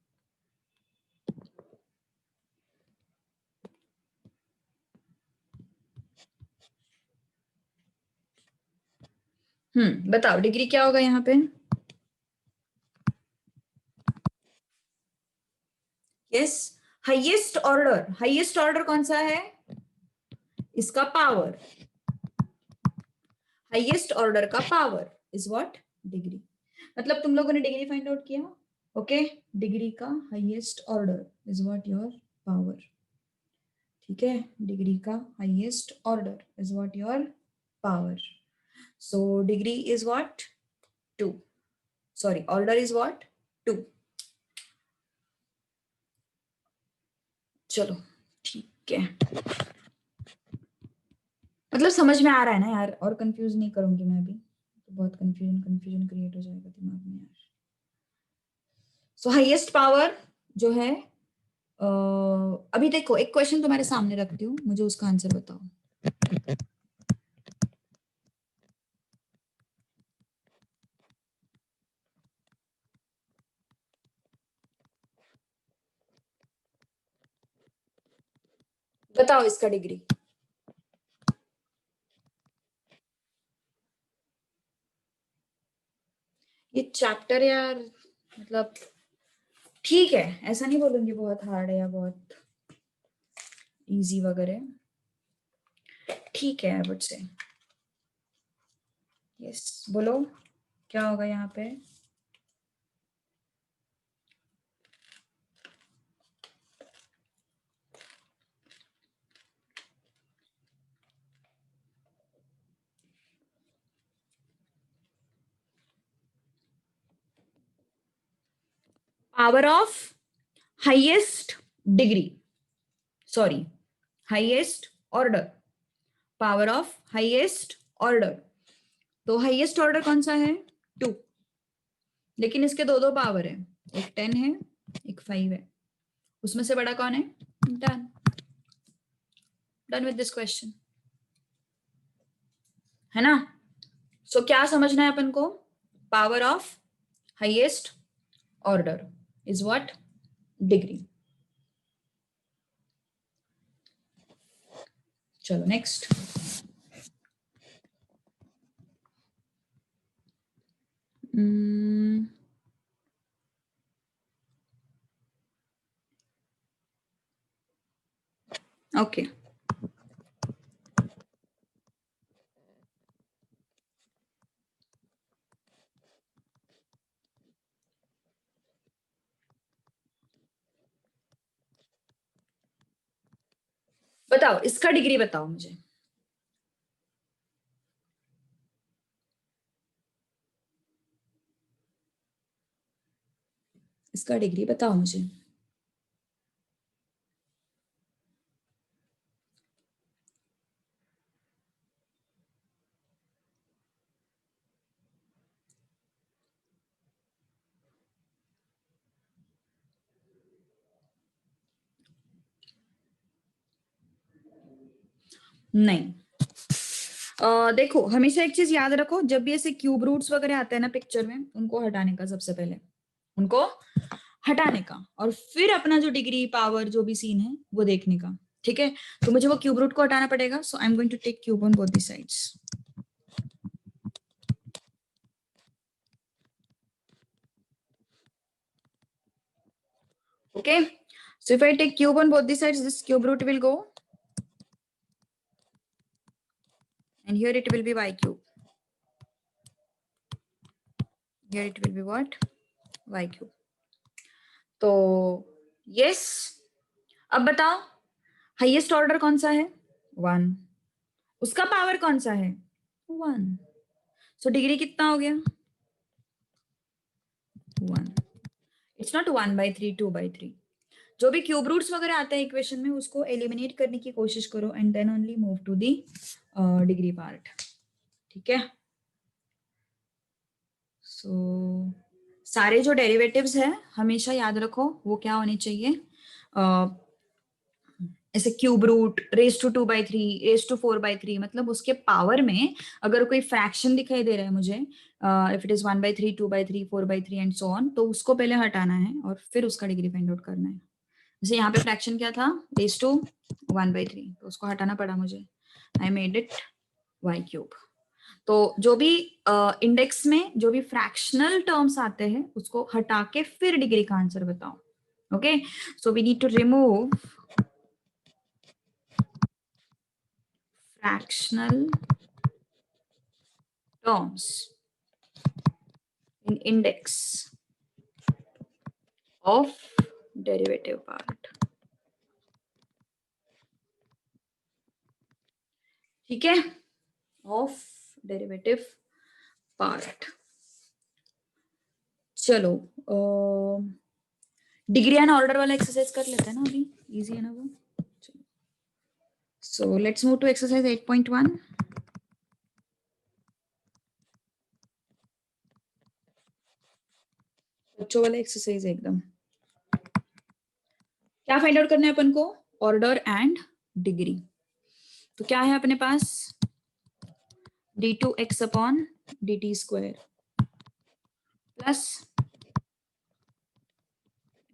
बताओ डिग्री क्या होगा यहाँ पे? Yes, highest order, highest order कौन सा है? इसका पावर, हाईएस्ट ऑर्डर का पावर इज व्हाट डिग्री। मतलब तुम लोगों ने डिग्री फाइंड आउट किया, ओके डिग्री का highest order is what your power, ठीक है, डिग्री का highest order is what your power. So degree is what 2, sorry order is what 2। चलो ठीक है, मतलब समझ में आ रहा है ना यार, और कंफ्यूज नहीं करूंगी मैं अभी, तो बहुत कंफ्यूजन क्रिएट हो जाएगा दिमाग में यार। सो हाईएस्ट पावर जो है अभी देखो एक क्वेश्चन तुम्हारे सामने रखती हूँ, मुझे उसका आंसर बताओ। बताओ इसका डिग्री। ये चैप्टर यार मतलब ठीक है, ऐसा नहीं बोलूंगी बहुत हार्ड है या बहुत इजी वगैरह, ठीक है आई वुड से। यस बोलो क्या होगा यहाँ पे? Power of highest degree, sorry highest order, power of highest order. तो हाईएस्ट ऑर्डर कौन सा है 2, लेकिन इसके दो दो पावर है, एक 10 है एक 5 है, उसमें से बड़ा कौन है? Done, done with this question, है ना? सो क्या समझना है अपन को? Power of highest order is what degree. चलो नेक्स्ट, ओके बताओ इसका डिग्री बताओ मुझे। इसका डिग्री बताओ मुझे। नहीं देखो हमेशा एक चीज याद रखो, जब भी ऐसे क्यूब रूट्स वगैरह आते हैं ना पिक्चर में, उनको हटाने का, सबसे पहले उनको हटाने का, और फिर अपना जो डिग्री पावर जो भी सीन है वो देखने का, ठीक है? तो मुझे वो क्यूब रूट को हटाना पड़ेगा, so I am going to take cube on both the sides. Okay, so if I take cube on both the sides, this cube root will go, and here it will be y cube. Here it will be what? Y cube. तो yes, अब बताओ highest order कौन सा है 1, उसका power कौन सा है 1, सो डिग्री कितना हो गया 1। It's not 1/3 2/3। जो भी क्यूब रूट्स वगैरह आते हैं इक्वेशन में, उसको एलिमिनेट करने की कोशिश करो and then only move to the degree part, ठीक है? सो सारे जो डेरिवेटिव्स है हमेशा याद रखो वो क्या होने चाहिए, ऐसे cube root, raise to 2/3, raise to 4/3, मतलब उसके पावर में अगर कोई फ्रैक्शन दिखाई दे रहा है मुझे, if it is 1/3, 2/3, 4/3 and so on, तो उसको पहले हटाना है और फिर उसका डिग्री फाइंड आउट करना है। जैसे यहाँ पे फ्रैक्शन क्या था, रेस टू 1/3, तो उसको हटाना पड़ा मुझे, I made it y cube. तो जो भी इंडेक्स में जो भी फ्रैक्शनल टर्म्स आते हैं उसको हटा के फिर डिग्री का आंसर बताओ। Okay, so we need to remove fractional terms in index of derivative part। ठीक है, of derivative part। चलो डिग्री एंड ऑर्डर वाला एक्सरसाइज कर लेते हैं ना, अभी इजी है ना वो। So let's move to exercise 8.1। बच्चों वाला एक्सरसाइज एकदम। क्या फाइंड आउट करना है अपन को, ऑर्डर एंड डिग्री। तो क्या है अपने पास, d2x upon dt square plus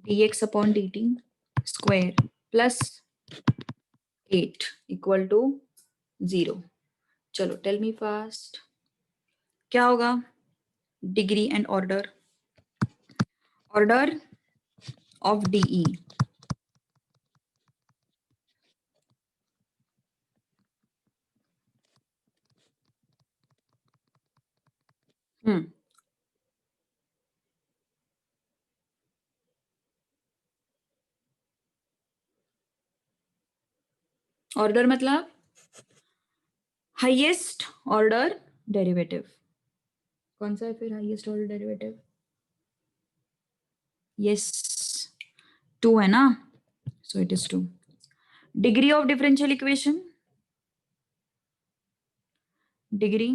dx upon dt square plus 8 equal to 0। चलो टेल मी फास्ट क्या होगा, degree and order, order of DE, order मतलब हाईएस्ट ऑर्डर डेरिवेटिव। कौन सा है फिर हाईएस्ट ऑर्डर डेरिवेटिव, यस 2 है ना, so it is 2। Degree of differential equation, degree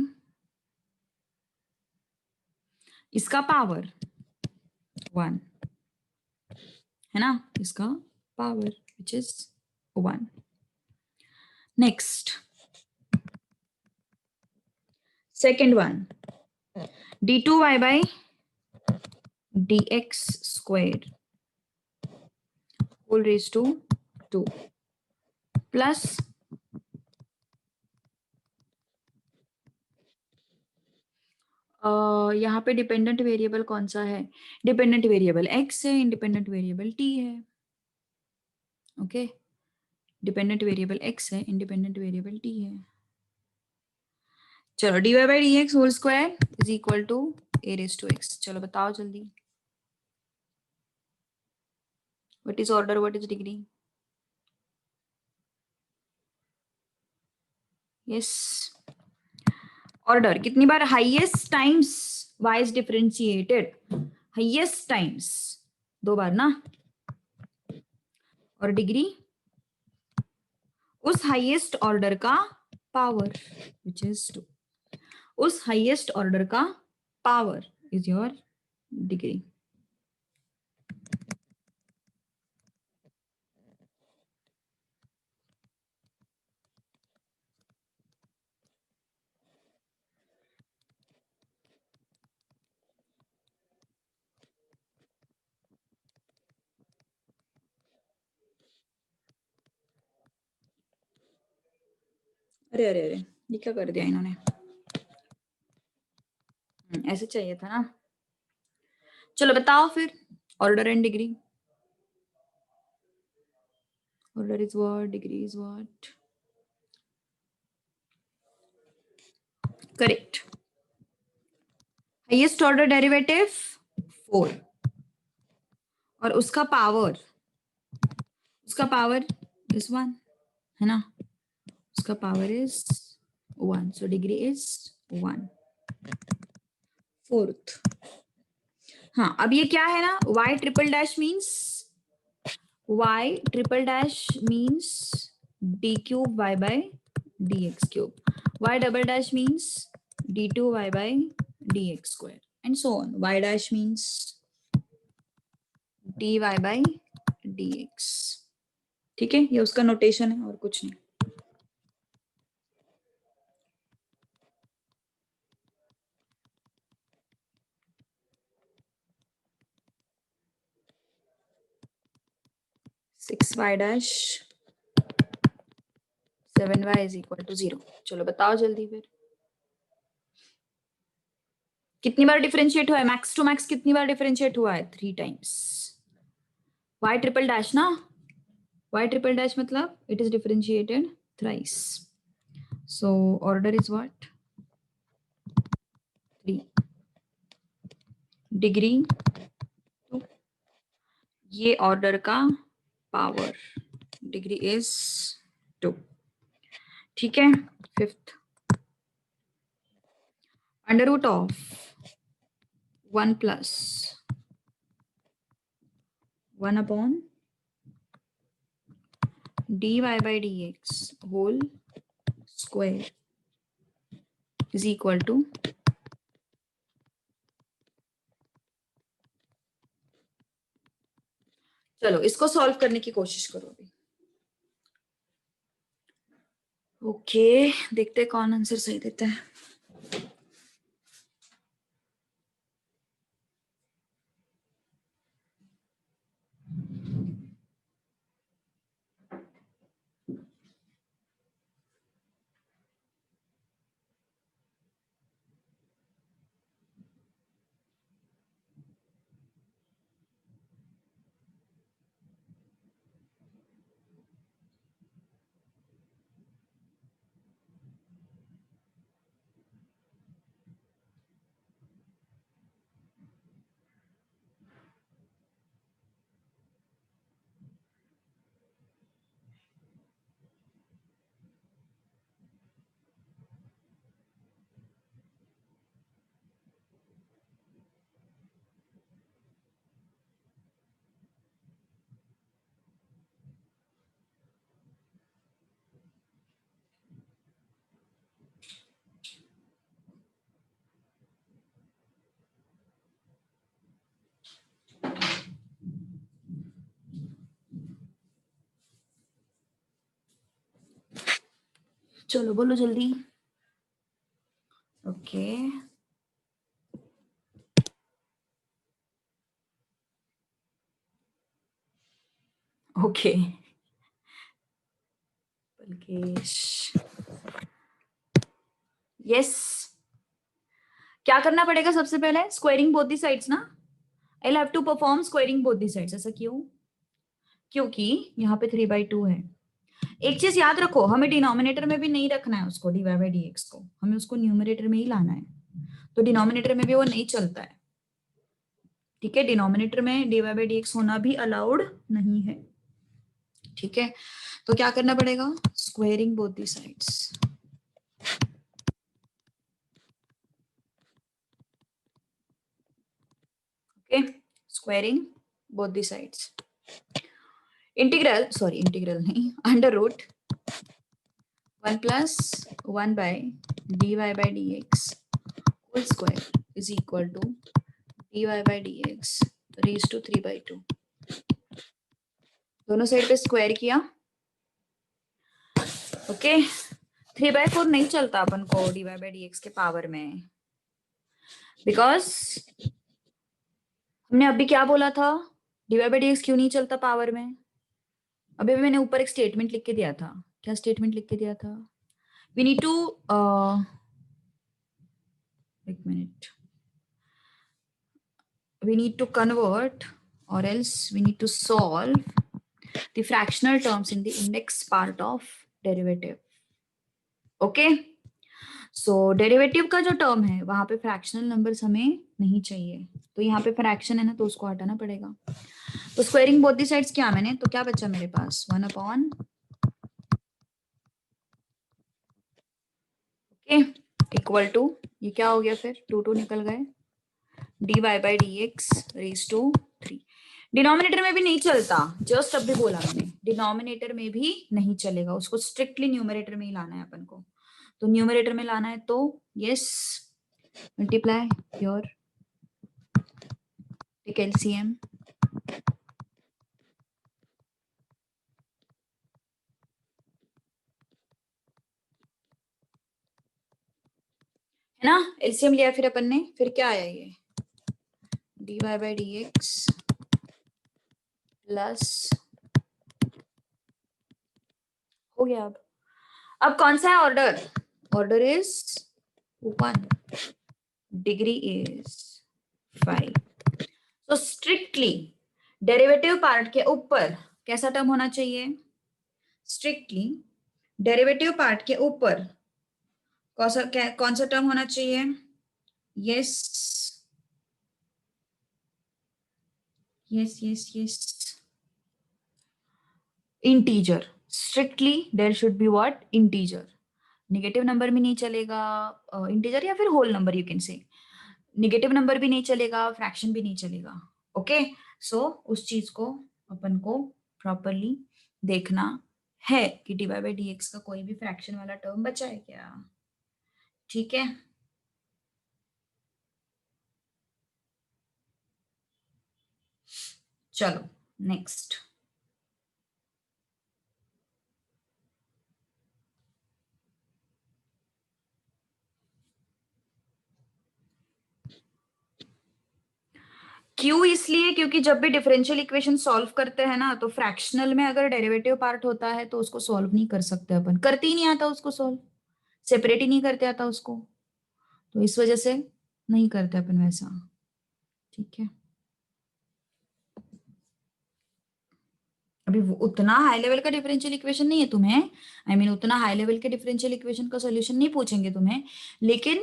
इसका पावर 1 है ना, इसका power which is 1। Next second one, d2y by dx square whole raised to 2 plus यहाँ पे डिपेंडेंट वेरिएबल कौन सा है, डिपेंडेंट वेरिएबल x है, इंडिपेंडेंट वेरिएबल t है। ओके, डिपेंडेंट वेरिएबल x है, इंडिपेंडेंट वेरिएबल t है। चलो dy by dx whole square is equal to a raised to x। चलो बताओ जल्दी, what is order, what is degree. Yes, order कितनी बार, highest times y is differentiated, highest times 2 बार ना, और डिग्री उस हाईएस्ट ऑर्डर का पावर विच इज 2, उस हाईएस्ट ऑर्डर का पावर इज योर डिग्री। अरे अरे अरे, ये क्या कर दिया इन्होंने, ऐसे चाहिए था ना। चलो बताओ फिर, order and degree, order is what, degree is what, correct. Highest order derivative 4 और उसका पावर इज 1 है ना, उसका power is 1, so degree is 1। Fourth, हाँ अब ये क्या है ना, y triple dash means d cube y by dx cube, y double dash means d2y by dx square. and so on. Y dash means dy by dx. ठीक है, ये उसका नोटेशन है और कुछ नहीं. Six y dash 7y is equal to 0. चलो बताओ जल्दी फिर कितनी बार डिफरेंशिएट हुआ है. मैक्स टू मैक्स कितनी बार डिफरेंशिएट हुआ है. 3 टाइम्स. y ट्रिपल डैश ना. y ट्रिपल डैश मतलब it is differentiated thrice. So order is what 3. Degree तो ये ऑर्डर का पावर डिग्री इज 2. ठीक है. Fifth under root of 1 plus 1 upon dy by dx whole square is equal to चलो इसको solve करने की कोशिश करो अभी. ओके देखते हैं कौन आंसर सही देता है. चलो बोलो जल्दी. Okay okay Balkesh yes. क्या करना पड़ेगा सबसे पहले. स्क्वायरिंग बोथ दी साइड्स ना. I have to perform squaring both the sides. ऐसा क्यों. क्योंकि यहाँ पे 3/2 है. एक चीज याद रखो हमें डिनोमिनेटर में भी नहीं रखना है उसको dy by dx को. हमें उसको न्यूमरेटर में ही लाना है. तो डिनोमिनेटर में भी वो नहीं चलता है. ठीक है. डिनोमिनेटर में dy by dx होना भी अलाउड नहीं है. ठीक है. तो क्या करना पड़ेगा. Squaring both the sides. Okay squaring both the sides. Integral sorry integral नहीं under root 1 plus 1 by dy by dx whole square is equal to dy by dx raised to 3/2. दोनों साइड पे स्क्वायर किया. Okay 3/4 नहीं चलता अपन को dy by dx के power में. Because हमने अभी क्या बोला था. dy by dx क्यों नहीं चलता पावर में. अभी मैंने ऊपर एक स्टेटमेंट लिख के दिया था. क्या स्टेटमेंट लिख के दिया था. we need to एक minute. we need to convert or else we need to solve the fractional terms in the index part of derivative. okay so derivative का जो टर्म है वहां पे फ्रैक्शनल नंबर्स हमें नहीं चाहिए. तो यहाँ पे फ्रैक्शन है ना तो उसको हटाना पड़ेगा. तो स्क्वायरिंग बोथ दी साइड्स किया मैंने. तो क्या बचा मेरे पास 1 अपॉन ओके इक्वल टू ये क्या हो गया फिर 2 निकल गए dy by dx raised to 3. Denominator में भी नहीं चलता. जस्ट अभी बोला मैंने डिनोमिनेटर में भी नहीं चलेगा. उसको स्ट्रिक्टली न्यूमरेटर में ही लाना है अपन को. तो न्यूमरेटर में लाना है तो यस मल्टीप्लाई योर एक एलसीएम, है ना। एलसीएम लिया फिर अपन ने, फिर क्या आया ये dy by d x plus, हो गया। अब कौन सा है order? Order is 1, degree is 5। तो स्ट्रिक्टली डेरिवेटिव पार्ट के ऊपर कैसा टर्म होना चाहिए? स्ट्रिक्टली डेरिवेटिव पार्ट के ऊपर कौन सा टर्म होना चाहिए? Yes yes yes yes, integer. Strictly there should be what? Integer. Negative number भी नहीं चलेगा, इंटीजर या फिर whole number you can say. Negative number भी नहीं चलेगा, फ्रैक्शन भी नहीं चलेगा। ओके, सो उस चीज को अपन को प्रॉपरली देखना है कि d y by d x का कोई भी फ्रैक्शन वाला टर्म बचा है क्या। ठीक है, चलो नेक्स्ट। क्यों? इसलिए क्योंकि जब भी डिफरेंशियल इक्वेशन सॉल्व करते हैं ना, तो फ्रैक्शनल में अगर डेरिवेटिव पार्ट होता है तो उसको सॉल्व नहीं कर सकते अपन, करते ही नहीं आता उसको सॉल्व, सेपरेट ही नहीं करते आता उसको, तो इस वजह से नहीं करते अपन वैसा। ठीक है, अभी उतना हाई लेवल का डिफरेंशियल इक्वेशन नहीं है तुम्हें, आई मीन उतना हाई लेवल के डिफरेंशियल इक्वेशन का सॉल्यूशन नहीं पूछेंगे तुम्हें, लेकिन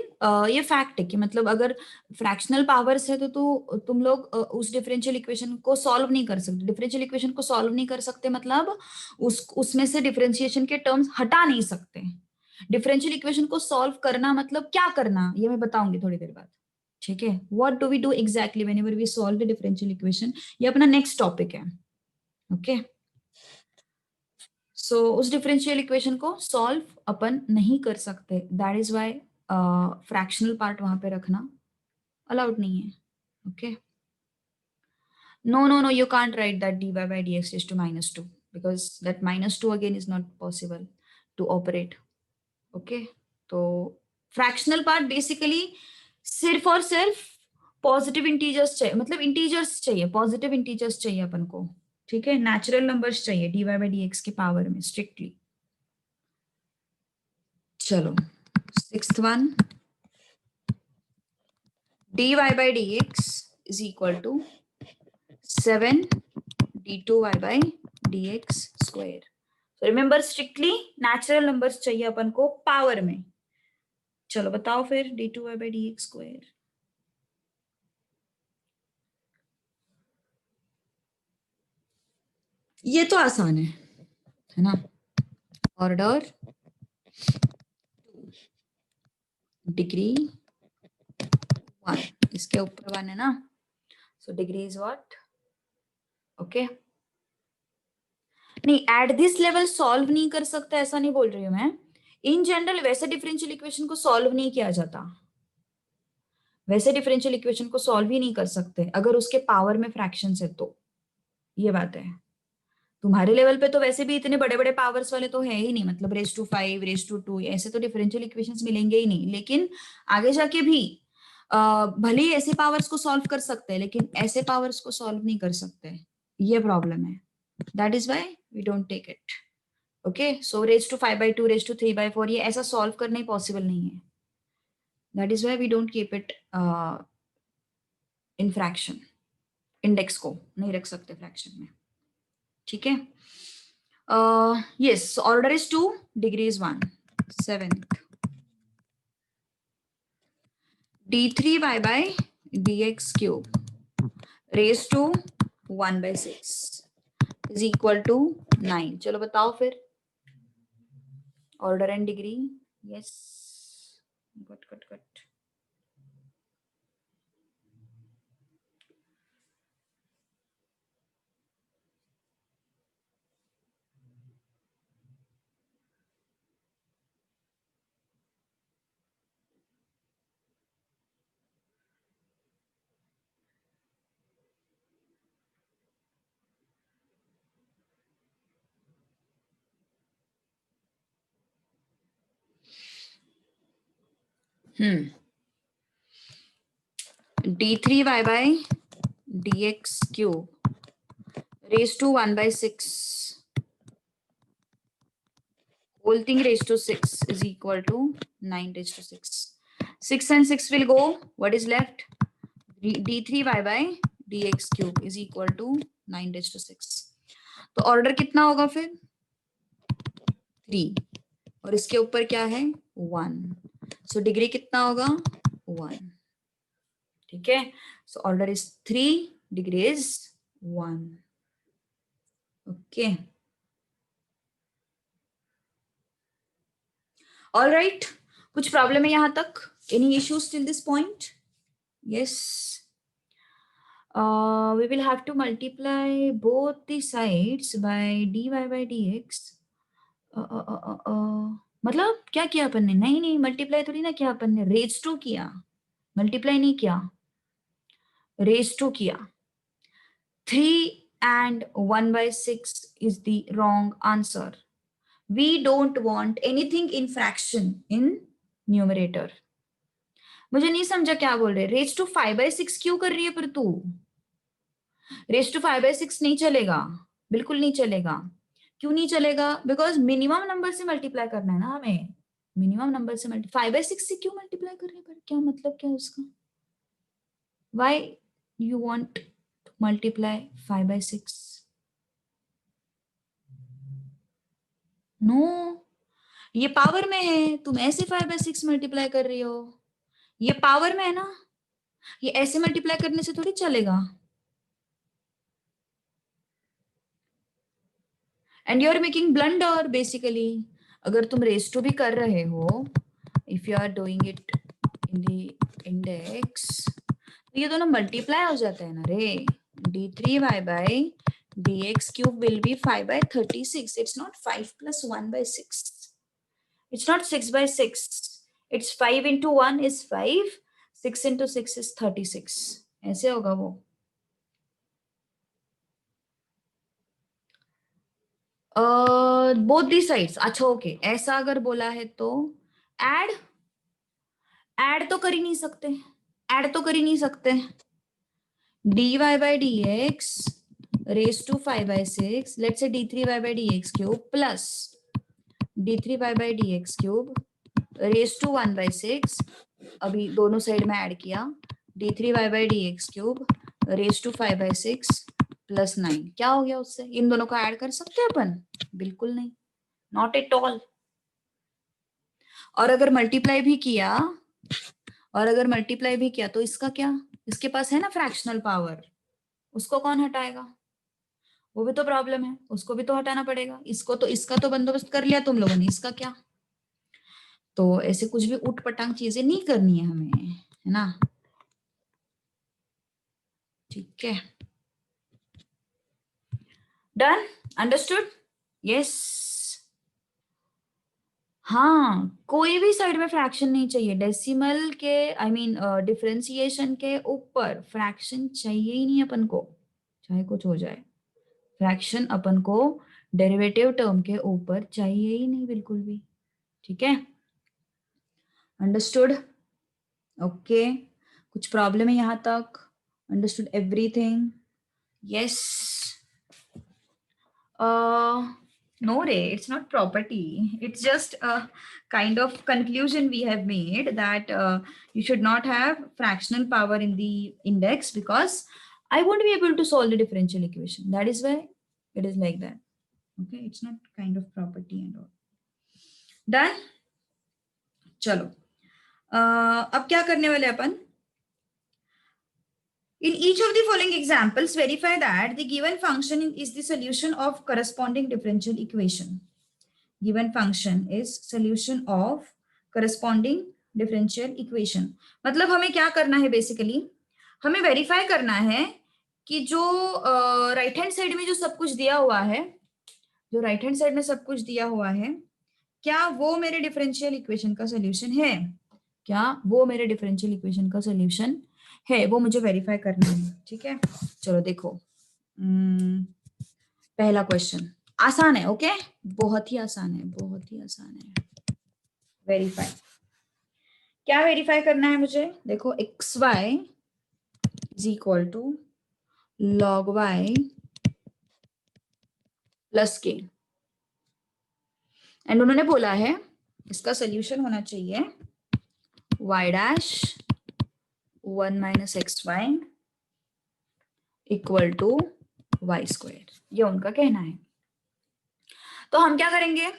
ये फैक्ट है कि मतलब अगर फ्रैक्शनल पावर्स है तो तुम लोग उस डिफरेंशियल इक्वेशन को सॉल्व नहीं कर सकते। डिफरेंशियल इक्वेशन को सॉल्व नहीं कर सकते मतलब उसमें से डिफरेंशिएशन के टर्म्स हटा नहीं सकते। डिफरेंशियल इक्वेशन को सॉल्व करना मतलब क्या करना, ये मैं बताऊंगी थोड़ी देर बाद। ठीक है, what do we do exactly whenever we solve the differential equation, ये अपना नेक्स्ट टॉपिक है। ओके, सो उस डिफरेंशियल इक्वेशन को सॉल्व अपन नहीं कर सकते, that is why fractional part वहां पे रखना अलाउड नहीं है। Okay, no no no, you can't write that dy by dx is to -2 because that -2 again is not possible to operate. Okay, तो फ्रैक्शनल पार्ट बेसिकली सिर्फ और सिर्फ positive integers चाहिए, मतलब इंटीजर्स चाहिए, पॉजिटिव इंटीजर्स चाहिए अपन को। ठीक है, नेचुरल नंबर्स चाहिए dy by dx के पावर में स्ट्रिक्टली। चलो sixth one, dy by dx is equal to 7 d2y by dx square। so remember strictly natural numbers चाहिए अपन को पावर में। चलो बताओ फिर d2y by dx square। ये तो आसान है ना। ऑर्डर डिग्री 1, इसके ऊपर 1 है ना, so degree is what? Okay, नहीं एट दिस लेवल सॉल्व नहीं कर सकता ऐसा नहीं बोल रही हूं मैं, इन जनरल वैसे डिफरेंशियल इक्वेशन को सॉल्व नहीं किया जाता, वैसे डिफरेंशियल इक्वेशन को सॉल्व ही नहीं कर सकते अगर उसके पावर में फ्रैक्शन है तो, ये बात है। तुम्हारे लेवल पे तो वैसे भी इतने बड़े बड़े पावर्स वाले तो है ही नहीं, मतलब रेस टू 5 रेस टू 2 ऐसे तो डिफरेंशियल इक्वेशंस मिलेंगे ही नहीं, लेकिन आगे जाके भी भले ही ऐसे पावर्स को सॉल्व कर सकते हैं लेकिन ऐसे पावर्स को सॉल्व नहीं कर सकते, ये प्रॉब्लम है। That is why we don't take it. Okay, so raise to 5/2 raise to 3/4 ये ऐसा सॉल्व करना ही पॉसिबल नहीं है, that is why we don't keep it in fraction, index को नहीं रख सकते फ्रैक्शन में। ठीक है, yes, order is 2, degree is 1, 7th d3y by dx cube raised to 1/6 is equal to 9। चलो बताओ फिर order and degree। yes, good। d3y by dx cube raised to 1 by 6 whole thing raised to 6 is equal to 9 raised to 6. 6 and 6 will go. What is left? d3y by dx cube is equal to 9 raised to 6. तो order कितना होगा फिर 3 और इसके ऊपर क्या है 1. So degree कितना होगा 1. ठीक है. So order is 3, degree is 1. Okay. All right. कुछ प्रॉब्लम है यहां तक? Any issues till this point? Yes. We will have to multiply both the sides by dy by dx. मतलब क्या किया अपन ने? नहीं मल्टीप्लाई थोड़ी ना किया अपन ने, रेज टू किया, मल्टीप्लाई नहीं किया, रेज टू किया. 3 and 1 by 6 is the wrong answer. We don't want anything in fraction in numerator. मुझे नहीं समझा क्या बोल रहे. रेज टू 5 by 6 क्यों कर रही है फिर तू? रेज टू 5 by 6 नहीं चलेगा, बिल्कुल नहीं चलेगा. क्यों नहीं चलेगा? बिकॉज मिनिमम नंबर से मल्टीप्लाई करना है ना हमें. मिनिमम नंबर से 5 by 6 से क्यों मल्टीप्लाई कर रहे हैं? क्या मतलब क्या है उसका? Why you want to multiply 5 by 6? No, ये पावर में है. तुम ऐसे 5 by 6 मल्टीप्लाई कर रही हो. ये पावर में है ना, ये ऐसे मल्टीप्लाई करने से थोड़ी चलेगा. And you are making blunder basically. अगर तुम रेस टू भी कर रहे हो, if you are doing it in the index, तो ये दोनों मल्टीप्लाई हो जाता है ना रे. d3y by dx cube will be 5 by 36. It's not 5 plus 1 by 6. It's not 6 by 6. It's 5 into 1 is 5. 6 into 6 is 36. ऐसे होगा वो. Both the sides. अच्छा ओके. ऐसा अगर बोला है तो ऐड तो कर ही नहीं सकते. ऐड तो कर ही नहीं सकते. dy by dx raised to 5 by 6, let's say d3y by dx cube plus d3y by dx cube raised to 1 by 6. अभी दोनों साइड में ऐड किया. d3y by dx cube raised to 5 by 6 plus 9. क्या हो गया उससे? इन दोनों को ऐड कर सकते हैं अपन? बिल्कुल नहीं, नॉट एट ऑल. और अगर मल्टीप्लाई भी किया तो इसका क्या? इसके पास है ना फ्रैक्शनल पावर, उसको कौन हटाएगा? वो भी तो प्रॉब्लम है, उसको भी तो हटाना पड़ेगा. इसको तो, इसका तो बंदोबस्त कर लिया तुम लोगों ने, इसका क्या? तो ऐसे कुछ भी उठ पटांग चीजें नहीं करनी है हमें, है ना. ठीक है. डन? अंडरस्टूड? यस. हाँ, कोई भी साइड में फ्रैक्शन नहीं चाहिए. डेसिमल के आई मीन डिफरेंशिएशन के ऊपर फ्रैक्शन चाहिए ही नहीं अपन को, चाहे कुछ हो जाए. फ्रैक्शन अपन को डेरिवेटिव टर्म के ऊपर चाहिए ही नहीं बिल्कुल भी. ठीक है. अंडरस्टूड? ओके. कुछ प्रॉब्लम है यहां तक? Understood everything? Yes. No ray, it's not property. It's just a kind of conclusion we have made that you should not have fractional power in the index because I won't be able to solve the differential equation. That is why it is like that. Okay, it's not kind of property and all. Done? चलो. अब क्या करने वाले अपन? In each of the following examples, verify that the given function is the solution of corresponding differential equation. Given function is solution of corresponding differential equation. मतलब हमें क्या करना है बेसिकली? हमें वेरीफाई करना है कि जो राइट हैंड साइड में जो सब कुछ दिया हुआ है, जो राइट हैंड साइड में सब कुछ दिया हुआ है, क्या वो मेरे डिफरेंशियल इक्वेशन का सोल्यूशन है? क्या वो मेरे डिफरेंशियल इक्वेशन का सोल्यूशन है? वो मुझे वेरीफाई करना है. ठीक है. चलो देखो. पहला क्वेश्चन आसान है. ओके, बहुत ही आसान है, बहुत ही आसान है. वेरीफाई. क्या वेरीफाई करना है मुझे? देखो x y is equal to log y plus k, and उन्होंने बोला है इसका सोल्यूशन होना चाहिए y dash 1 minus x y equal to y square, ये उनका कहना है। तो हम क्या करेंगे?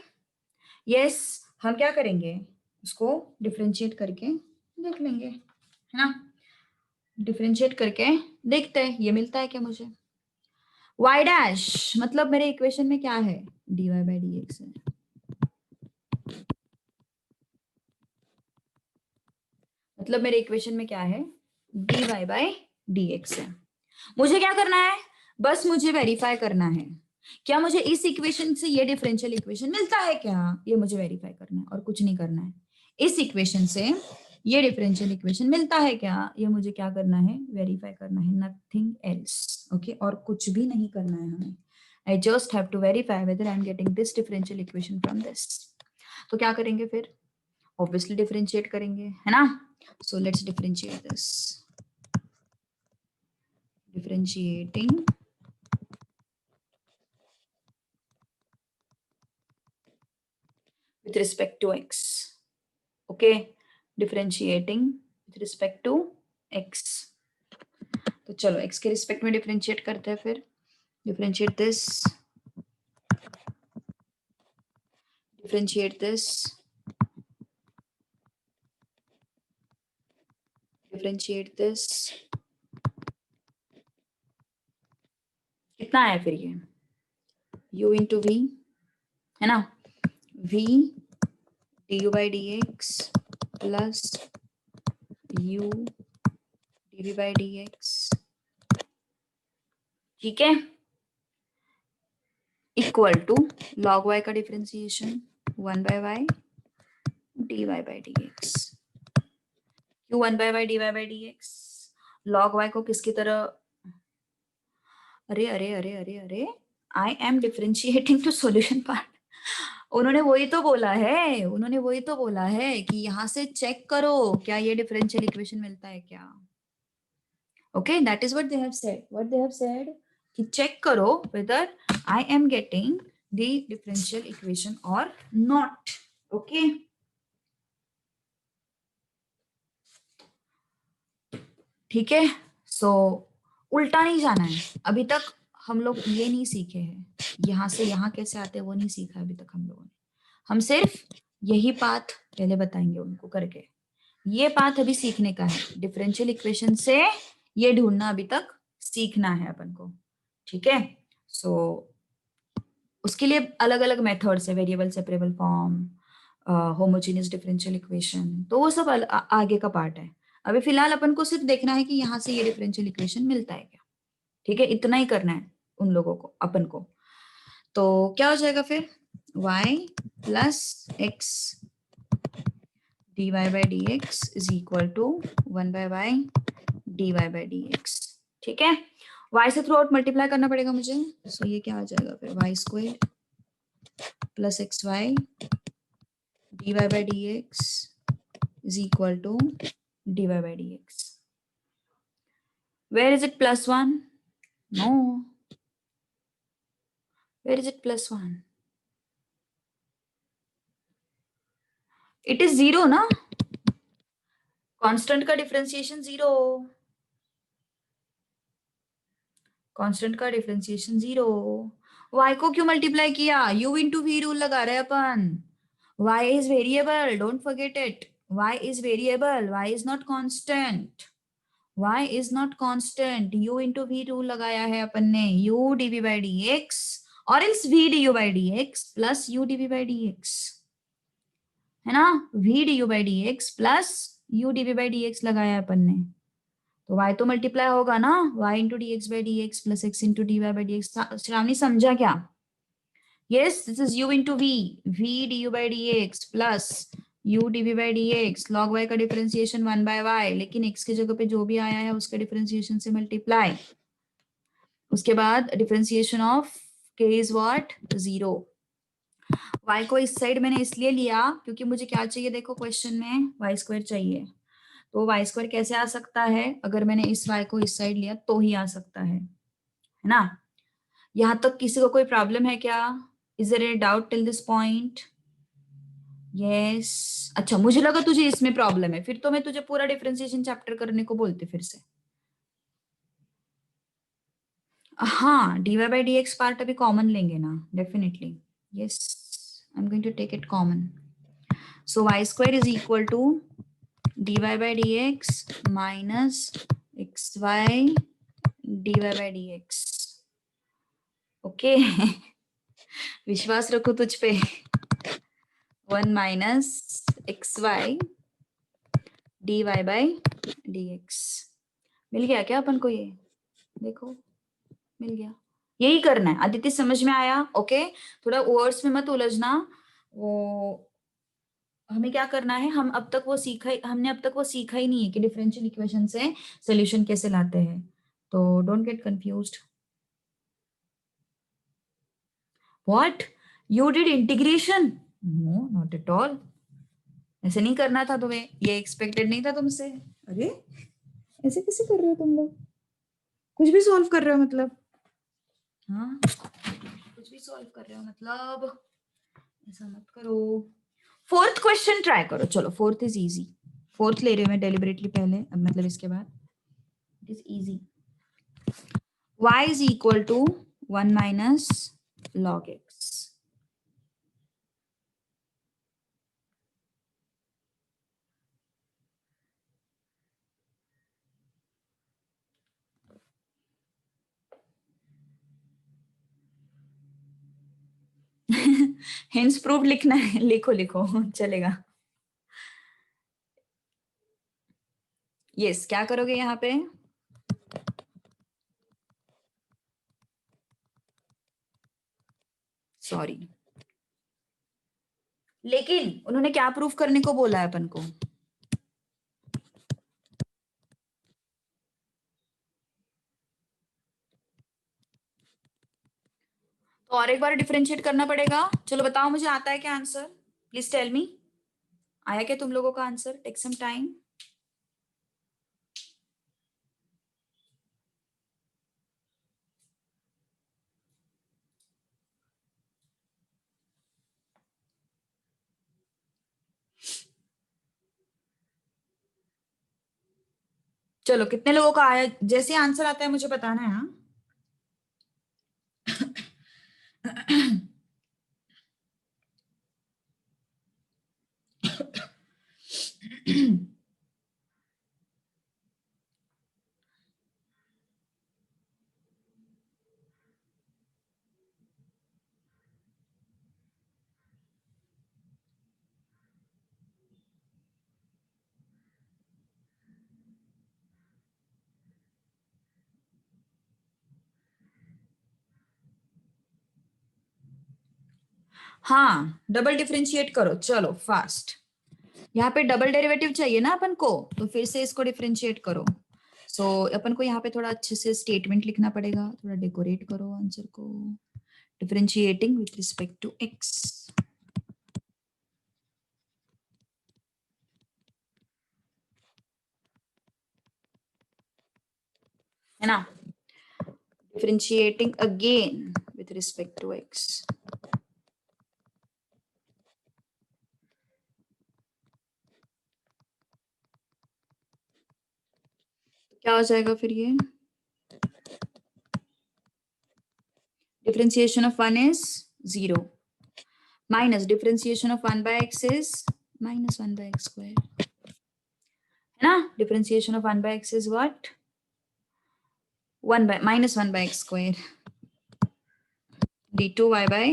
यस, हम क्या करेंगे, उसको डिफरेंशिएट करके देख लेंगे, है ना। डिफरेंशिएट करके देखते हैं ये मिलता है क्या मुझे। y डैश मतलब मेरे इक्वेशन में क्या है, dy बाई डी एक्स है। मतलब मेरे इक्वेशन में क्या है, dy बाई डी एक्स है। मुझे क्या करना है, बस मुझे वेरीफाई करना है क्या मुझे इस इक्वेशन से ये डिफरेंशियल इक्वेशन मिलता है क्या, ये मुझे वेरीफाई करना है और कुछ नहीं करना है। इस इक्वेशन से ये डिफरेंशियल इक्वेशन मिलता है क्या, ये मुझे क्या करना है, वेरीफाई करना है, नथिंग एल्स। ओके, और कुछ भी नहीं करना है हमें। I just have to verify whether I am getting this differential equation from this. तो क्या करेंगे फिर, ऑब्वियसली डिफरेंशिएट करेंगे, है ना। So let's differentiate this, differentiating with respect to x. Okay, differentiating with respect to x. तो चलो x के रिस्पेक्ट में डिफरेंशिएट करते हैं फिर। Differentiate this, differentiate this, differentiate this. कितना आया फिर ये, u इंटू वी, है ना, v du by d x plus u dv by d x, ठीक है, इक्वल टू लॉग वाई का differentiation 1 by y d y by d x. क्यों 1 by y d y by d x, log y को किसकी तरह, अरे अरे अरे अरे अरे, I am differentiating to solution part. उन्होंने वही तो बोला है, उन्होंने वही तो बोला है कि यहां से चेक करो क्या ये डिफरेंशियल इक्वेशन मिलता है क्या। Okay, that is what they have said, what they have said कि चेक करो weather I am getting the differential equation और नॉट। ओके, ठीक है। सो उल्टा नहीं जाना है, अभी तक हम लोग ये नहीं सीखे हैं, यहां से यहां कैसे आते हैं वो नहीं सीखा अभी तक हम लोगों ने। हम सिर्फ यही पाथ पहले बताएंगे उनको करके, ये पाथ अभी सीखने का है, डिफरेंशियल इक्वेशन से ये ढूंढना अभी तक सीखना है अपन को, ठीक है। सो उसके लिए अलग अलग मेथड्स है, variable separable form, homogeneous differential equation, तो वो सब आगे का पार्ट है। अभी फिलहाल अपन को सिर्फ देखना है कि यहाँ से ये डिफरेंशियल इक्वेशन मिलता है क्या, ठीक है, इतना ही करना है उन लोगों को, अपन को। तो क्या हो जाएगा फिर, y plus x dy by d x is equal to 1 by y dy by d x, ठीक है। y से थ्रू आउट मल्टीप्लाई करना पड़ेगा मुझे, सो ये क्या आ जाएगा फिर, y square plus x y dy by dx is equal to dy by dx. Where is it plus 1? No. Where is it plus 1? It is 0 ना, कांस्टेंट का डिफरेंशिएशन 0, कांस्टेंट का डिफरेंशिएशन 0। y को क्यों मल्टीप्लाई किया, u into we rule लगा रहे हैं अपन। y is variable, don't forget it, y is variable, y is not constant, y is not constant, u into v rule लगाया है अपन ने, u dv by dx और else v du by dx plus u dv by dx, है ना, v du by dx plus u dv by dx लगाया है अपन ने, तो y तो मल्टीप्लाई होगा ना, y into d x by d x plus x into d y by d x. Shravani समझा क्या, yes this is u into v du by dx plus u dv by dx, log y का differentiation 1 by y, लेकिन x की जगह पे जो भी आया है उसका डिफरेंशिएशन से मल्टीप्लाई, उसके बाद differentiation of k is what 0, y को इस साइड मैंने इसलिए लिया क्योंकि मुझे क्या चाहिए, देखो क्वेश्चन में y स्क्वायर चाहिए। तो y स्क्वायर कैसे आ सकता है, अगर मैंने इस y को इस साइड लिया तो ही आ सकता है ना। यहां तक किसी को कोई प्रॉब्लम है क्या? Is there a doubt till this point? Yes. अच्छा, मुझे लगा तुझे इसमें प्रॉब्लम है, फिर तो मैं तुझे पूरा डिफरेंशिएशन चैप्टर करने को बोलती फिर से। हाँ, dy by dx पार्ट अभी कॉमन लेंगे ना, definitely. Yes, I am going to take it common. So y square is equal to dy by dx minus xy dy by dx। Okay. विश्वास रखो तुझ पे। 1 minus xy dy by dx। मिल गया क्या अपन को? ये देखो, मिल गया। यही करना है आदित्य, समझ में आया? ओके, थोड़ा वर्ड्स में मत उलझना। वो हमें क्या करना है, हमने अब तक वो सीखा ही नहीं है कि डिफरेंशियल इक्वेशन से सॉल्यूशन कैसे लाते हैं। तो don't get confused. What, you did integration? No, not at all. ऐसे नहीं करना था तुम्हें, ये एक्सपेक्टेड नहीं था तुमसे। अरे, ऐसे कैसे कर रहे हो तुम लोग? कुछ भी सॉल्व कर रहे हो मतलब? हाँ, कुछ भी सॉल्व कर रहे हो मतलब? ऐसा मत करो। फोर्थ क्वेश्चन ट्राई करो, चलो फोर्थ इज इजी। फोर्थ ले रही हूँ मैं डेलिबरेटली पहले, अब मतलब इसके बाद it is easy. y is equal to 1 minus log x। Hence prove लिखना है, लिखो लिखो, चलेगा। यस, क्या करोगे यहाँ पे? सॉरी, लेकिन उन्होंने क्या प्रूफ करने को बोला है अपन को? तो और एक बार डिफरेंशिएट करना पड़ेगा। चलो बताओ, मुझे आता है क्या आंसर? प्लीज टेल मी, आया क्या तुम लोगों का आंसर? Take some time. चलो, कितने लोगों का आया? जैसे आंसर आता है मुझे बताना है, हाँ। हाँ, डबल डिफरेंशिएट करो, चलो फास्ट। यहाँ पे डबल डेरिवेटिव चाहिए ना अपन को, तो फिर से इसको डिफरेंशिएट करो। सो अपन को यहाँ पे थोड़ा अच्छे से स्टेटमेंट लिखना पड़ेगा, थोड़ा डेकोरेट करो आंसर को। Differentiating with respect to x, है ना? Differentiating again with respect to x. क्या हो जाएगा फिर ये? Differentiation of 1 is 0 minus differentiation of 1 by x is minus 1 by x square, है ना? Differentiation of 1 by x is what? 1 by minus 1 by x square, d2y by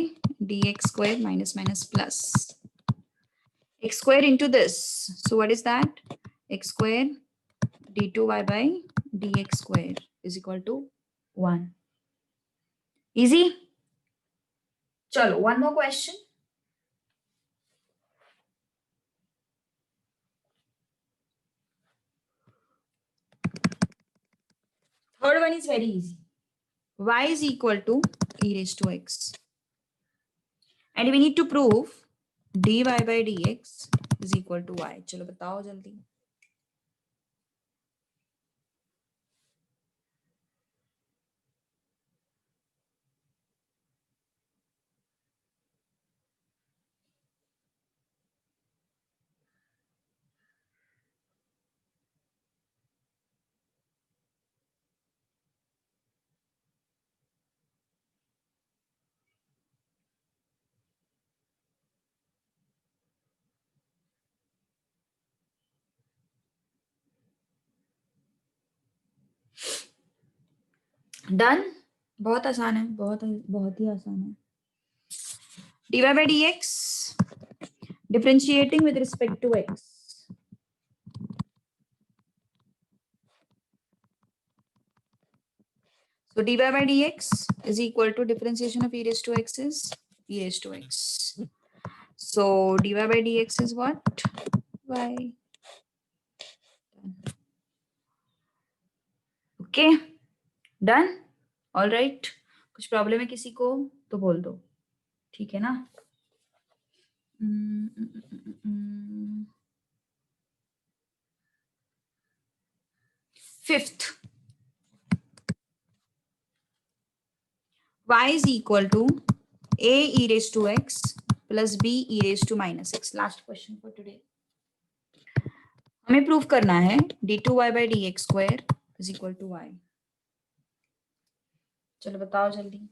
dx square minus minus plus x square into this. So what is that? X square d2y by dx square is equal to 1. Easy? Chalo, one more question. Third one is very easy. Y is equal to e raised to x. and we need to prove dy by dx is equal to y. चलो बताओ जल्दी. Done. बहुत आसान है, बहुत ही आसान है. dy by dx differentiating with respect to x. So dy by dx is equal to differentiation of e raised to x is e raised to x. So dy by dx is what? Y. Okay. Done. All right. कुछ problem है किसी को तो बोल दो. ठीक है ना. Fifth, y is equal to a e raised to x plus b e raised to minus x. Last question for today. हमें प्रूव करना है d2y by dx square is equal to y. चलो बताओ जल्दी.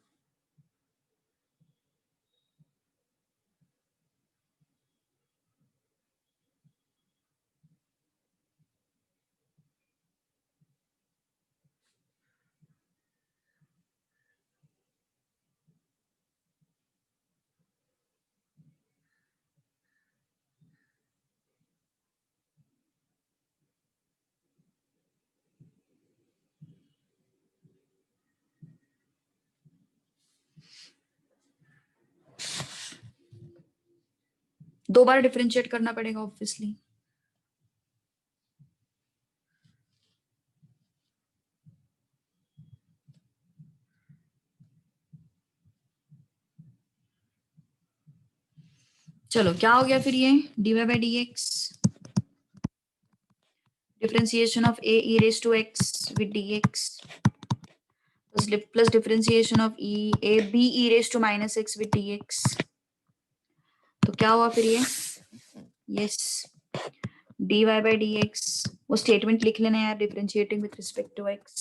दो बार डिफरेंशिएट करना पड़ेगा obviously. चलो क्या हो गया फिर ये dy by dx differentiation of a e raised to x with dx plus differentiation of a b e raised to minus x with dx. तो क्या हुआ फिर ये. yes dy by dx वो स्टेटमेंट लिख लेना यार. Differentiating with respect to x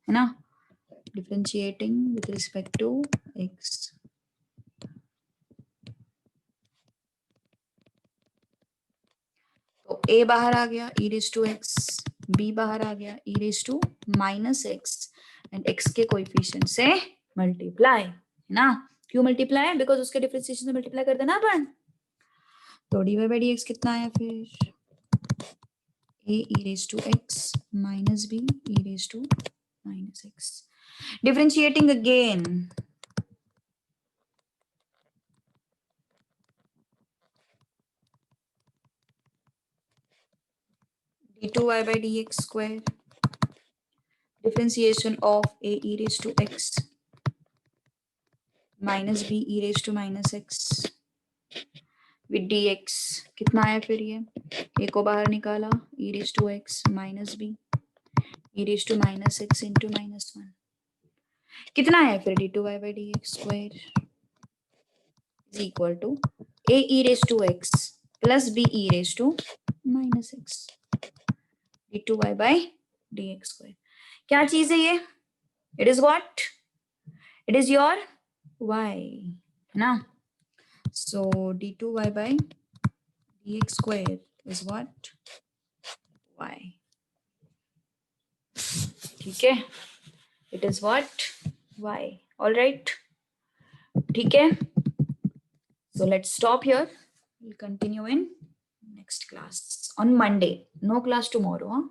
है ना. Differentiating with respect to x. तो a बाहर आ गया e raised to x, b बाहर आ गया e raised to minus x and x के कोएफिशिएंट से मल्टीप्लाई है ना. क्यों मल्टीप्लाई? बिकॉज उसके डिफरेंशिएशन से मल्टीप्लाई कर देना अपन. तो dy by dx कितना आया फिर a e raised to x minus b e raised to minus x. Differentiating again. d2y by dx square differentiation of a e raised to x minus b e raised to minus x with dx कितना आया फिर ये. a को बाहर निकाला e raised to x minus b e raised to minus x into minus 1. कितना आया फिर d2y by dx square is equal to a e raised to x plus b e raised to minus x d2y by dx square. क्या चीज है ये? It is what? It is your y है ना. So d2y by dx square is what? y. ठीक है. It is what? y. All right. ठीक है. So let's stop here. We'll continue in next class on Monday. No class tomorrow. Huh?